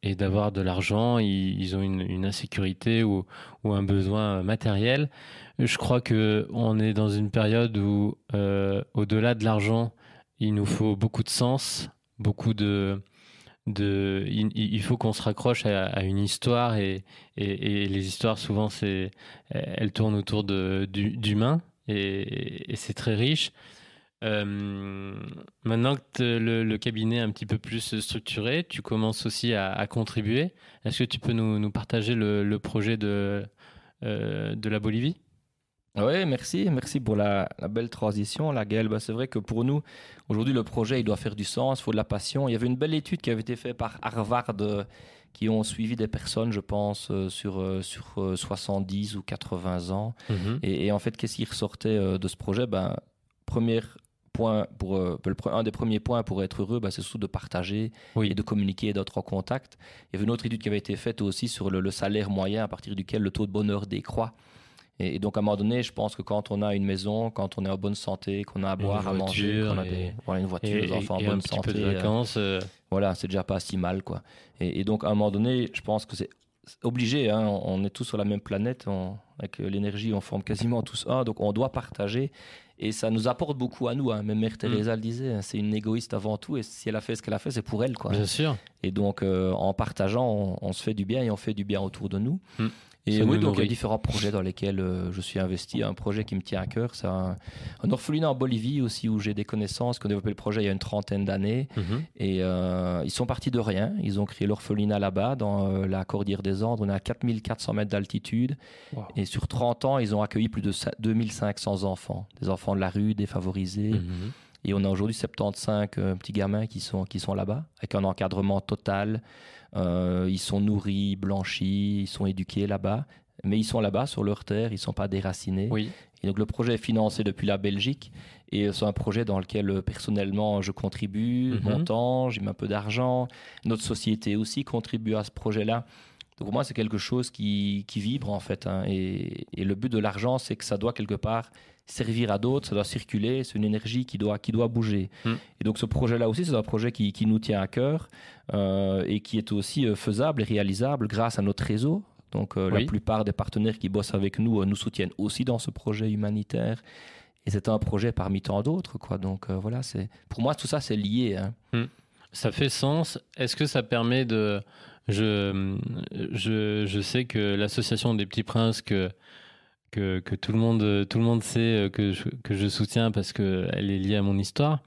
est d'avoir de l'argent, ils ont une insécurité ou un besoin matériel. Je crois qu'on est dans une période où, au-delà de l'argent, il nous faut beaucoup de sens, il faut qu'on se raccroche à une histoire et les histoires, souvent, elles tournent autour d'humains et c'est très riche. Maintenant que le cabinet est un petit peu plus structuré, tu commences aussi à contribuer. Est-ce que tu peux nous partager le projet de la Bolivie? Oui, merci pour la belle transition, la Gaëlle. C'est vrai que pour nous, aujourd'hui, le projet, il doit faire du sens, il faut de la passion. Il y avait une belle étude qui avait été faite par Harvard, qui ont suivi des personnes, je pense, sur 70 ou 80 ans. Mhm. Et en fait, qu'est-ce qui ressortait de ce projet? Un des premiers points pour être heureux, c'est surtout de partager Oui. et de communiquer et d'être en contact. Il y avait une autre étude qui avait été faite aussi sur le salaire moyen à partir duquel le taux de bonheur décroît. Et donc, à un moment donné, je pense que quand on a une maison, quand on est en bonne santé, qu'on a à boire, à manger, qu'on a une voiture, des enfants en bonne santé, un petit peu de vacances, voilà, c'est déjà pas si mal, quoi. Et donc, à un moment donné, je pense que c'est obligé, hein, on est tous sur la même planète, avec l'énergie, on forme quasiment tous un, donc on doit partager. Et ça nous apporte beaucoup à nous, hein. Même Mère Teresa le disait, hein, c'est une égoïste avant tout, et si elle a fait ce qu'elle a fait, c'est pour elle, quoi. Bien sûr. Et donc, en partageant, on se fait du bien et on fait du bien autour de nous. Et Ça oui, nous donc il y a nourrit. différents projets dans lesquels je suis investi. Un projet qui me tient à cœur, c'est un orphelinat en Bolivie aussi, où j'ai des connaissances qui ont développé le projet il y a une trentaine d'années. Mhm. Et ils sont partis de rien. Ils ont créé l'orphelinat là-bas, dans la Cordillère des Andes. On est à 4400 mètres d'altitude. Wow. Et sur 30 ans, ils ont accueilli plus de 2500 enfants. Des enfants de la rue, défavorisés. Mhm. Et on a aujourd'hui 75 petits gamins qui sont là-bas, avec un encadrement total. Ils sont nourris, blanchis, ils sont éduqués là-bas. Mais ils sont là-bas, sur leur terre, ils ne sont pas déracinés. Oui. Et donc le projet est financé depuis la Belgique. Et c'est un projet dans lequel, personnellement, je contribue, mon temps, j'ai mis un peu d'argent. Notre société aussi contribue à ce projet-là. Donc pour moi, c'est quelque chose qui vibre, en fait, hein. Et le but de l'argent, c'est que ça doit quelque part servir à d'autres, ça doit circuler, c'est une énergie qui doit bouger. Et donc ce projet-là aussi, c'est un projet qui nous tient à cœur et qui est aussi faisable et réalisable grâce à notre réseau. Donc la plupart des partenaires qui bossent avec nous nous soutiennent aussi dans ce projet humanitaire. Et c'est un projet parmi tant d'autres, quoi. Donc voilà, pour moi, tout ça, c'est lié, hein. Ça fait sens. Est-ce que ça permet de... Je sais que l'association des Petits Princes que tout le monde sait que je soutiens parce qu'elle est liée à mon histoire,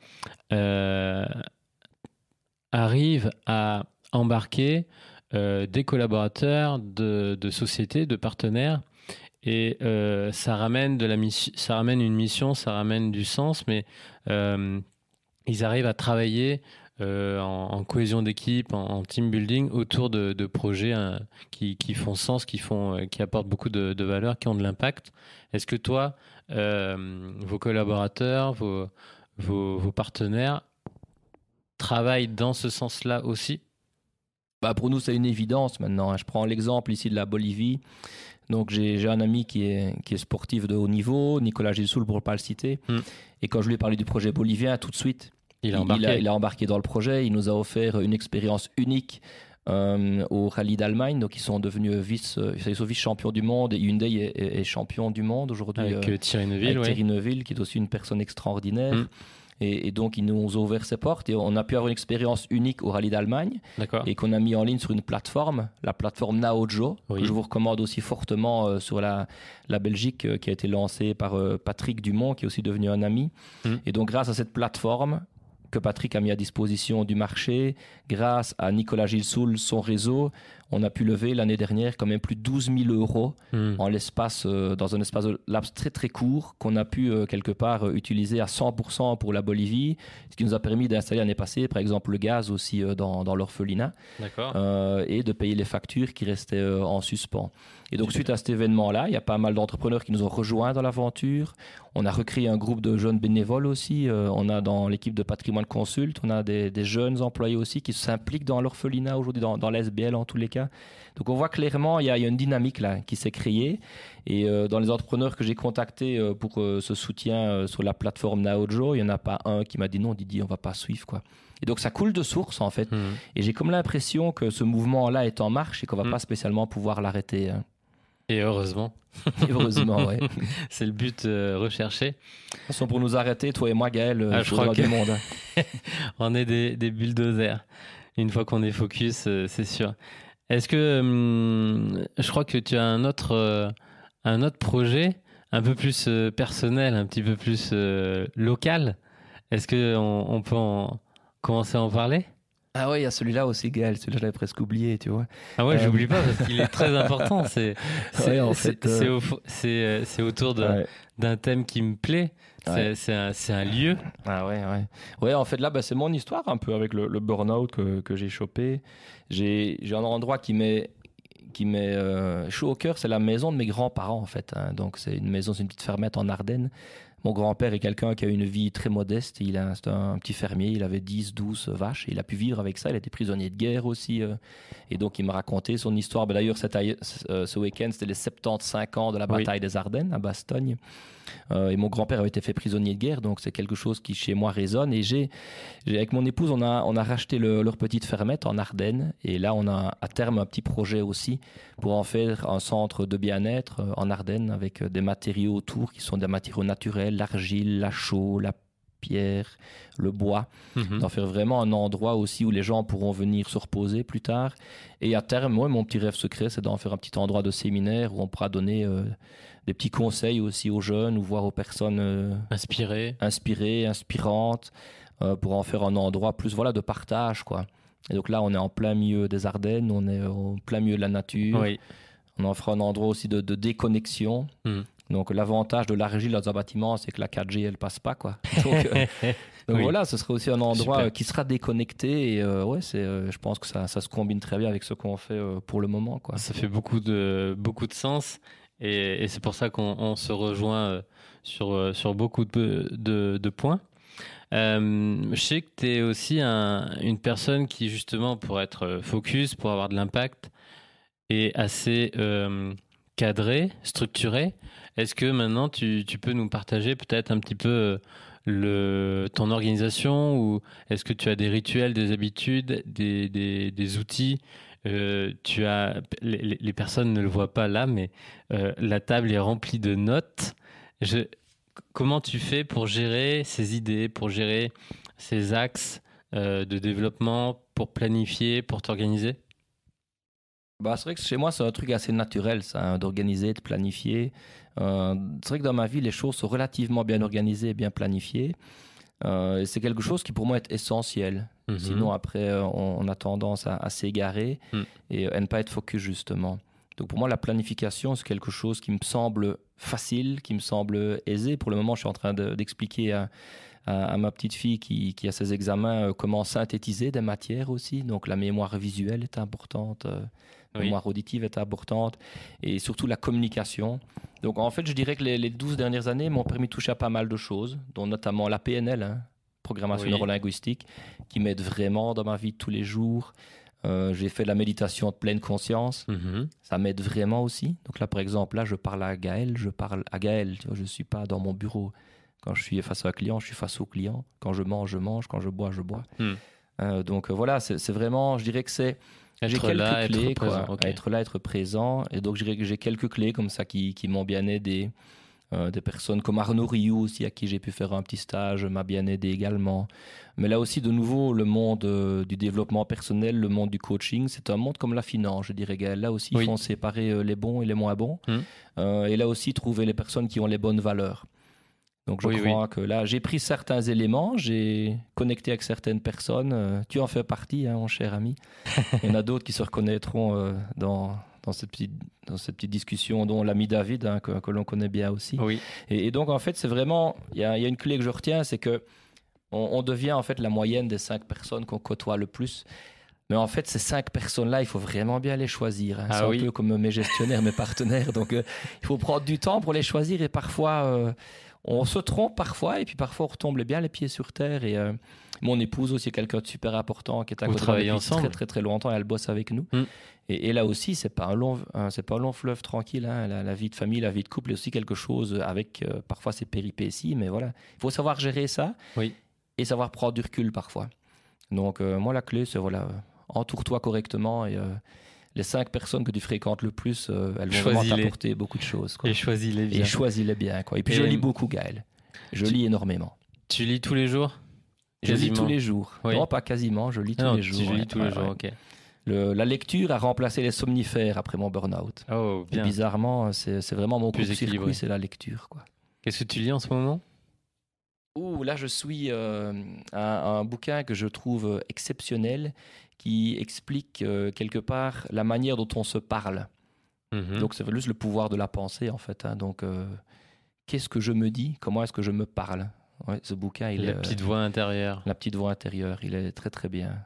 arrive à embarquer des collaborateurs de sociétés, de partenaires, et ça ramène ça ramène une mission, ça ramène du sens, mais ils arrivent à travailler en cohésion d'équipe, en team building autour de projets qui font sens, qui apportent beaucoup de valeur, qui ont de l'impact. Est-ce que toi, vos collaborateurs, vos partenaires travaillent dans ce sens-là aussi? Pour nous, c'est une évidence maintenant, hein. Je prends l'exemple ici de la Bolivie. Donc j'ai un ami qui est sportif de haut niveau, Nicolas Gisoul pour ne pas le citer. Et quand je lui ai parlé du projet bolivien, tout de suite, il a embarqué dans le projet. Il nous a offert une expérience unique au Rallye d'Allemagne. Donc ils sont devenus vice-champions du monde. Et Hyundai est champion du monde aujourd'hui. Avec Thierry Neuville, Thierry Neuville, qui est aussi une personne extraordinaire. Et donc, ils nous ont ouvert ses portes et on a pu avoir une expérience unique au Rallye d'Allemagne. D'accord. Et qu'on a mis en ligne sur une plateforme, la plateforme Naojo, que je vous recommande aussi fortement sur la Belgique, qui a été lancée par Patrick Dumont, qui est aussi devenu un ami. Et donc, grâce à cette plateforme, que Patrick a mis à disposition du marché, grâce à Nicolas Gilsoul, son réseau, on a pu lever l'année dernière quand même plus de 12 000 euros dans un espace de laps très très court qu'on a pu quelque part utiliser à 100% pour la Bolivie, ce qui nous a permis d'installer l'année passée par exemple le gaz aussi dans l'orphelinat. D'accord. Et de payer les factures qui restaient en suspens. Et donc suite à cet événement-là, il y a pas mal d'entrepreneurs qui nous ont rejoints dans l'aventure. On a recréé un groupe de jeunes bénévoles aussi. On a dans l'équipe de Patrimoine Consult, on a des jeunes employés aussi qui s'impliquent dans l'orphelinat aujourd'hui, dans l'SBL en tous les cas. Donc on voit clairement il y a une dynamique là qui s'est créée. Et dans les entrepreneurs que j'ai contactés pour ce soutien sur la plateforme Naojo, il n'y en a pas un qui m'a dit non Didier, on ne va pas suivre quoi. Et donc ça coule de source en fait. Et j'ai comme l'impression que ce mouvement-là est en marche et qu'on ne va pas spécialement pouvoir l'arrêter. Et heureusement. Heureusement, oui. C'est le but recherché. De toute façon, pour nous arrêter, toi et moi, Gaël, je crois du monde. On est des bulldozers. Une fois qu'on est focus, c'est sûr. Est-ce que je crois que tu as un autre projet un peu plus personnel, un petit peu plus local. Est-ce qu'on peut commencer à en parler ? Ah ouais, il y a celui-là aussi, Gaël. Celui-là, j'avais presque oublié, tu vois. Ah ouais, j'oublie pas parce qu'il est très important. C'est autour d'un thème qui me plaît. Ouais. C'est un lieu. Ah ouais. Ouais, en fait, là, c'est mon histoire un peu avec le burn-out que j'ai chopé. J'ai un endroit qui m'est chaud au cœur, c'est la maison de mes grands-parents, en fait. Donc, c'est une petite fermette en Ardennes. Mon grand-père est quelqu'un qui a une vie très modeste. C'est un petit fermier. Il avait 10-12 vaches. Et il a pu vivre avec ça. Il était prisonnier de guerre aussi. Et donc, il m'a raconté son histoire. D'ailleurs, ce week-end, c'était les 75 ans de la bataille des Ardennes à Bastogne. Et mon grand-père avait été fait prisonnier de guerre. Donc, c'est quelque chose qui, chez moi, résonne. Et avec mon épouse, on a racheté leur petite fermette en Ardennes. Et là, on a à terme un petit projet aussi pour en faire un centre de bien-être en Ardennes avec des matériaux autour qui sont des matériaux naturels, l'argile, la chaux, la pierre, le bois, d'en faire vraiment un endroit aussi où les gens pourront venir se reposer plus tard. Et à terme, moi, mon petit rêve secret, c'est d'en faire un petit endroit de séminaire où on pourra donner des petits conseils aussi aux jeunes ou voir aux personnes inspirantes pour en faire un endroit plus de partage, quoi. Et donc là, on est en plein milieu des Ardennes, on est en plein milieu de la nature. Oui. On en fera un endroit aussi de déconnexion. Donc l'avantage de l'argile dans un bâtiment, c'est que la 4G, elle passe pas, quoi. Donc oui. Voilà, ce serait aussi un endroit qui sera déconnecté. Et je pense que ça se combine très bien avec ce qu'on fait pour le moment, quoi. Ça fait beaucoup de sens. Et c'est pour ça qu'on se rejoint sur beaucoup de points. Je sais que tu es aussi une personne qui, justement, pour être focus, pour avoir de l'impact, est assez cadré, structuré. Est-ce que maintenant, tu peux nous partager peut-être un petit peu ton organisation, ou est-ce que tu as des rituels, des habitudes, des outils? Les personnes ne le voient pas là, mais la table est remplie de notes. Comment tu fais pour gérer ces idées, pour gérer ces axes de développement, pour planifier, pour t'organiser? C'est vrai que chez moi, c'est un truc assez naturel, ça, d'organiser, de planifier. C'est vrai que dans ma vie, les choses sont relativement bien organisées et bien planifiées. Et c'est quelque chose qui, pour moi, est essentiel. Sinon, après, on a tendance à s'égarer et à ne pas être focus, justement. Donc, pour moi, la planification, c'est quelque chose qui me semble facile, qui me semble aisé. Pour le moment, je suis en train d'expliquer à ma petite fille qui a ses examens comment synthétiser des matières aussi. Donc, la mémoire visuelle est importante. La mémoire auditive est importante, et surtout la communication. Donc en fait, je dirais que les 12 dernières années m'ont permis de toucher à pas mal de choses, dont notamment la PNL, programmation neurolinguistique, qui m'aide vraiment dans ma vie de tous les jours. J'ai fait de la méditation de pleine conscience, ça m'aide vraiment aussi. Donc là, par exemple, là, je parle à Gaël, tu vois, je ne suis pas dans mon bureau. Quand je suis face à un client, je suis face au client. Quand je mange, je mange. Quand je bois, je bois. Donc voilà, c'est vraiment, je dirais que c'est... J'ai quelques clés, être là, être présent. Et donc, j'ai quelques clés comme ça qui m'ont bien aidé. Des personnes comme Arnaud Rioux aussi, à qui j'ai pu faire un petit stage, m'a bien aidé également. Mais là aussi, de nouveau, le monde du développement personnel, le monde du coaching, c'est un monde comme la finance, je dirais, Gaël. Là aussi, il faut séparer les bons et les moins bons. Et là aussi, trouver les personnes qui ont les bonnes valeurs. Donc je crois que là, j'ai pris certains éléments, j'ai connecté avec certaines personnes. Tu en fais partie, hein, mon cher ami. Il y en a d'autres qui se reconnaîtront dans cette petite discussion, dont l'ami David, hein, que l'on connaît bien aussi. Oui. Et donc, en fait, c'est vraiment... Il y a une clé que je retiens, c'est que on devient en fait la moyenne des 5 personnes qu'on côtoie le plus. Mais en fait, ces 5 personnes-là, il faut vraiment bien les choisir. Hein. C'est un peu comme mes gestionnaires, mes partenaires. Donc, il faut prendre du temps pour les choisir. Et parfois, on se trompe parfois. Et puis parfois, on retombe bien les pieds sur terre. Et mon épouse aussi est quelqu'un de super important qui est à côté de nous depuis très, très, très longtemps. Elle bosse avec nous. Et là aussi, c'est pas un long fleuve tranquille. Hein. La vie de famille, la vie de couple est aussi quelque chose avec parfois ses péripéties. Mais voilà, il faut savoir gérer ça et savoir prendre du recul parfois. Donc, moi, la clé, c'est voilà... entoure-toi correctement et les 5 personnes que tu fréquentes le plus, elles vont vraiment t'apporter beaucoup de choses. Quoi. Et choisis-les bien. Quoi. Et puis je lis beaucoup, Gaël. Je lis énormément. Tu lis tous les jours ? Je lis tous les jours. Non, pas quasiment, je lis tous les jours. Tu lis tous les jours, ok. La lecture a remplacé les somnifères après mon burn-out. Oh, bien. Et bizarrement, c'est vraiment mon circuit, c'est la lecture. Quoi. Qu'est-ce que tu lis en ce moment ? Là, je suis un bouquin que je trouve exceptionnel qui explique quelque part la manière dont on se parle. Donc, c'est juste le pouvoir de la pensée, en fait. Hein. Donc, qu'est-ce que je me dis ? Comment est-ce que je me parle ? Ce bouquin, La petite voix intérieure. La petite voix intérieure, il est très, très bien.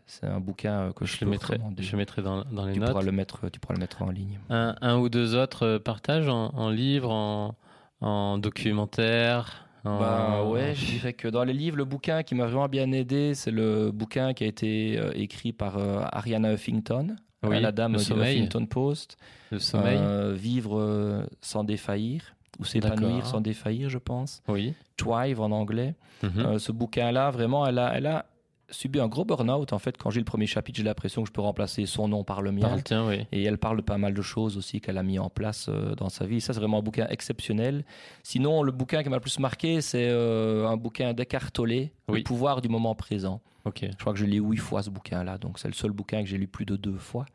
C'est un bouquin que je mettrai dans les notes. Tu pourras le mettre en ligne. Un ou deux autres partages en livre, en documentaire je dirais que dans les livres, le bouquin qui m'a vraiment bien aidé, c'est le bouquin qui a été écrit par Arianna Huffington, la dame du Huffington Post. Le sommeil. Vivre sans défaillir, ou s'épanouir sans défaillir, je pense. Oui. Thrive en anglais. Ce bouquin-là, vraiment, elle a subi un gros burn-out. En fait, quand j'ai le premier chapitre, j'ai l'impression que je peux remplacer son nom par le mien. Et elle parle de pas mal de choses aussi qu'elle a mis en place dans sa vie. Ça, c'est vraiment un bouquin exceptionnel. Sinon, le bouquin qui m'a le plus marqué, c'est un bouquin d'Eckhart Tolle, Le pouvoir du moment présent. Je crois que je l'ai 8 fois, ce bouquin-là. Donc, c'est le seul bouquin que j'ai lu plus de 2 fois.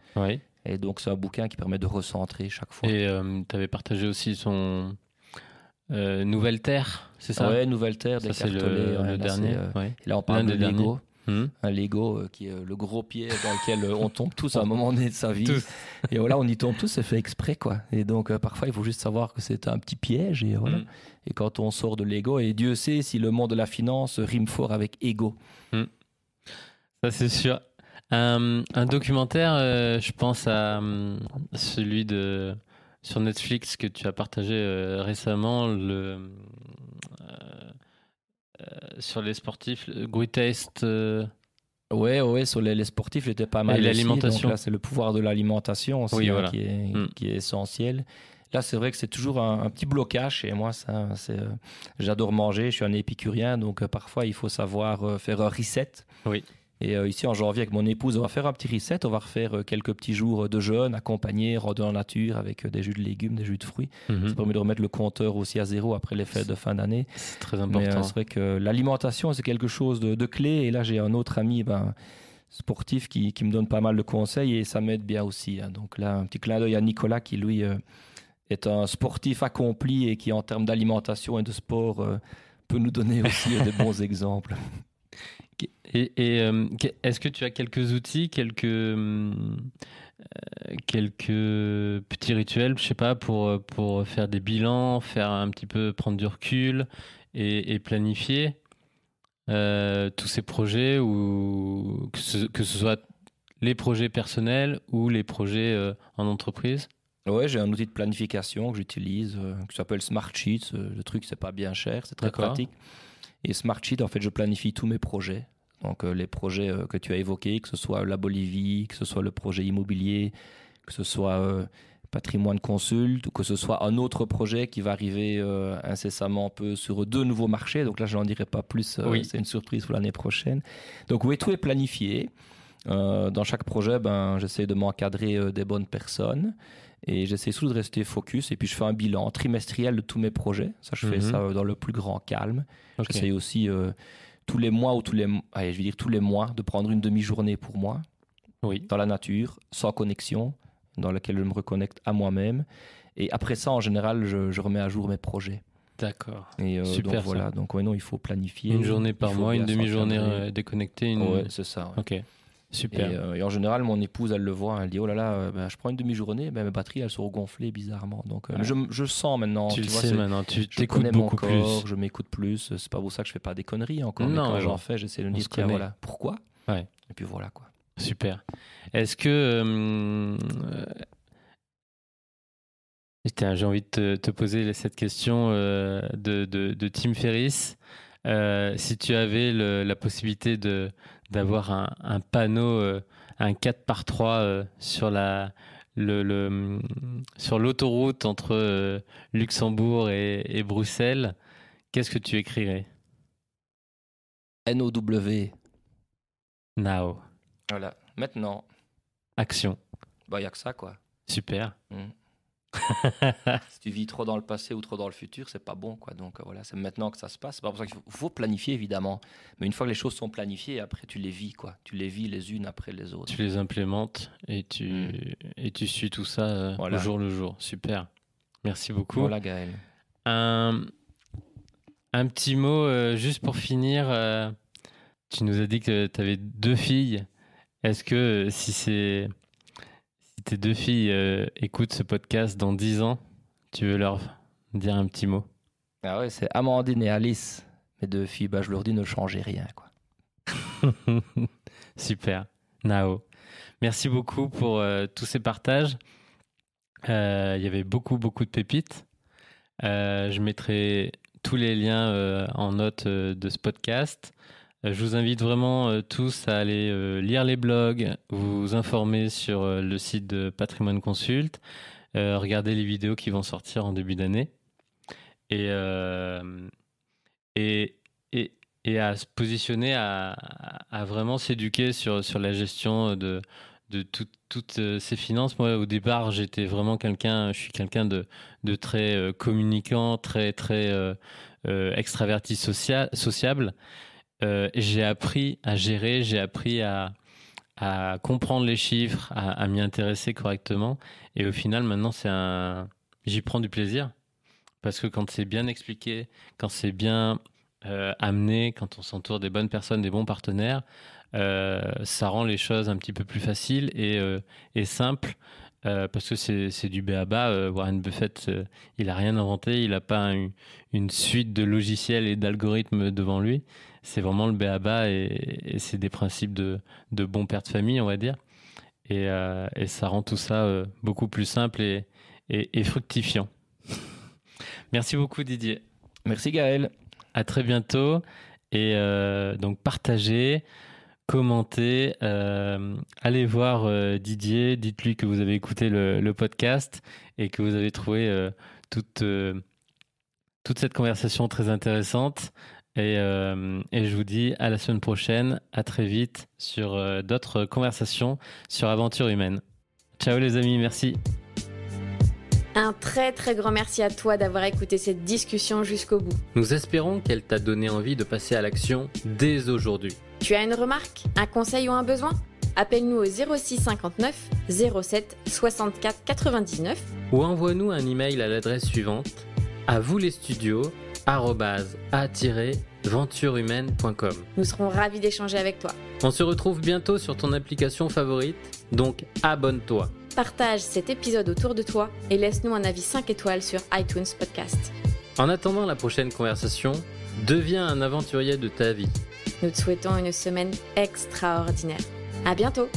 Et donc, c'est un bouquin qui permet de recentrer chaque fois. Et tu avais partagé aussi son... Nouvelle Terre, c'est ça ? Oui, Nouvelle Terre d'Eckhart Tolle. Le dernier. Là, on parle de Lego. Un Lego qui est le gros pied dans lequel on tombe tous à un moment donné de sa vie. Et voilà, on y tombe tous, c'est fait exprès, quoi. Et donc, parfois, il faut juste savoir que c'est un petit piège. Et voilà. Et quand on sort de Lego, et Dieu sait si le monde de la finance rime fort avec ego. Ça, c'est sûr. Un documentaire, je pense à celui sur Netflix que tu as partagé récemment, sur les sportifs, Greatest. Ouais, sur les sportifs, j'étais pas mal. Et l'alimentation. Donc là, c'est le pouvoir de l'alimentation aussi qui est essentiel. Là, c'est vrai que c'est toujours un petit blocage. Et moi, j'adore manger. Je suis un épicurien, donc parfois, il faut savoir faire un reset. Oui. Et ici, en janvier, avec mon épouse, on va faire un petit reset. On va refaire quelques petits jours de jeûne, accompagnés, randonnée en nature, avec des jus de légumes, des jus de fruits. Ça permet de remettre le compteur aussi à zéro après les fêtes de fin d'année. C'est très important. Mais c'est vrai que l'alimentation, c'est quelque chose de clé. Et là, j'ai un autre ami sportif qui me donne pas mal de conseils et ça m'aide bien aussi. Hein. Donc là, un petit clin d'œil à Nicolas qui, lui, est un sportif accompli et qui, en termes d'alimentation et de sport, peut nous donner aussi des bons exemples. Et est-ce que tu as quelques outils, quelques petits rituels, je sais pas, pour faire des bilans, faire un petit peu, prendre du recul et planifier tous ces projets, ou que ce soit les projets personnels ou les projets en entreprise? Ouais, j'ai un outil de planification que j'utilise qui s'appelle Smartsheet. Le truc, c'est pas bien cher, c'est très pratique. Et Smartsheet, en fait, je planifie tous mes projets. Donc, les projets que tu as évoqués, que ce soit la Bolivie, que ce soit le projet immobilier, que ce soit Patrimoine Consult, ou que ce soit un autre projet qui va arriver incessamment sur 2 nouveaux marchés. Donc là, je n'en dirai pas plus. C'est une surprise pour l'année prochaine. Donc, oui, tout est planifié. Dans chaque projet, j'essaie de m'encadrer des bonnes personnes. Et j'essaie surtout de rester focus. Et puis, je fais un bilan trimestriel de tous mes projets. Ça, je fais ça dans le plus grand calme. J'essaie aussi tous les mois tous les mois de prendre une demi-journée pour moi. Dans la nature, sans connexion, dans laquelle je me reconnecte à moi-même. Et après ça, en général, je remets à jour mes projets. D'accord. Et Super, donc voilà, donc non, il faut planifier. Une journée par Il faut mois, une bien demi-journée s'encadrer. déconnectée. Ouais, c'est ça. Ouais. Ok, super. Et en général, mon épouse, elle le voit, elle dit oh là là, je prends une demi-journée, mes batteries, elles sont gonflées bizarrement. Donc Ouais. je sens maintenant. Tu le vois, sais maintenant, tu je t'écoutes connais mon beaucoup corps, plus. je m'écoute plus. C'est pas pour ça que je fais pas des conneries encore. Non, mais quand mais j'en bon, fais, j'essaie de me on dire se tiens, connaît. voilà, pourquoi. Ouais. Et puis voilà quoi. Super. Est-ce que... j'ai envie de te poser cette question de Tim Ferriss. Si tu avais la possibilité d'avoir un panneau, un 4x3 sur sur l'autoroute entre Luxembourg et Bruxelles, qu'est-ce que tu écrirais? NOW. Now. Voilà. Maintenant, Action. il n'y a que ça quoi. Super. Si tu vis trop dans le passé ou trop dans le futur, c'est pas bon quoi. Donc voilà, c'est maintenant que ça se passe. C'est pas pour ça qu'il faut planifier évidemment, mais une fois que les choses sont planifiées, après tu les vis quoi. Tu les vis les unes après les autres. Tu les implémentes et tu suis tout ça Voilà. au jour le jour. Super. Merci beaucoup. Voilà Gaël. Un petit mot juste pour finir. Tu nous as dit que tu avais 2 filles. Est-ce que si tes 2 filles écoutent ce podcast dans 10 ans, tu veux leur dire un petit mot? Ah ouais, c'est Amandine et Alice. Mes 2 filles, je leur dis ne changez rien quoi. Super. Nao. Merci beaucoup pour tous ces partages. Il y avait beaucoup de pépites. Je mettrai tous les liens en note de ce podcast. Je vous invite vraiment tous à aller lire les blogs, vous informer sur le site de Patrimoine Consult, regarder les vidéos qui vont sortir en début d'année et à se positionner, à vraiment s'éduquer sur la gestion de toutes ces finances. Moi, au départ, je suis quelqu'un de très communicant, très extraverti, sociable. J'ai appris à gérer, j'ai appris à comprendre les chiffres, à m'y intéresser correctement. Et au final, maintenant, j'y prends du plaisir. Parce que quand c'est bien expliqué, quand c'est bien amené, quand on s'entoure des bonnes personnes, des bons partenaires, ça rend les choses un petit peu plus faciles et simples. Parce que c'est du b.a.-ba. Warren Buffett, il n'a rien inventé, il n'a pas une suite de logiciels et d'algorithmes devant lui. C'est vraiment le b.a.-ba et c'est des principes de bon père de famille, on va dire. Et ça rend tout ça beaucoup plus simple et fructifiant. Merci beaucoup Didier. Merci Gaël. À très bientôt. Et donc partagez, commentez, allez voir Didier, dites-lui que vous avez écouté le podcast et que vous avez trouvé toute cette conversation très intéressante. Et je vous dis à la semaine prochaine, à très vite sur d'autres conversations sur Aventure Humaine. Ciao les amis, merci. Un très grand merci à toi d'avoir écouté cette discussion jusqu'au bout. Nous espérons qu'elle t'a donné envie de passer à l'action dès aujourd'hui. Tu as une remarque, un conseil ou un besoin ? Appelle-nous au 06 59 07 64 99 ou envoie-nous un email à l'adresse suivante avouslesstudios@a-venturehumaine.com. Nous serons ravis d'échanger avec toi. On se retrouve bientôt sur ton application favorite, donc abonne-toi. Partage cet épisode autour de toi et laisse-nous un avis 5 étoiles sur iTunes Podcast. En attendant la prochaine conversation, deviens un aventurier de ta vie. Nous te souhaitons une semaine extraordinaire. À bientôt!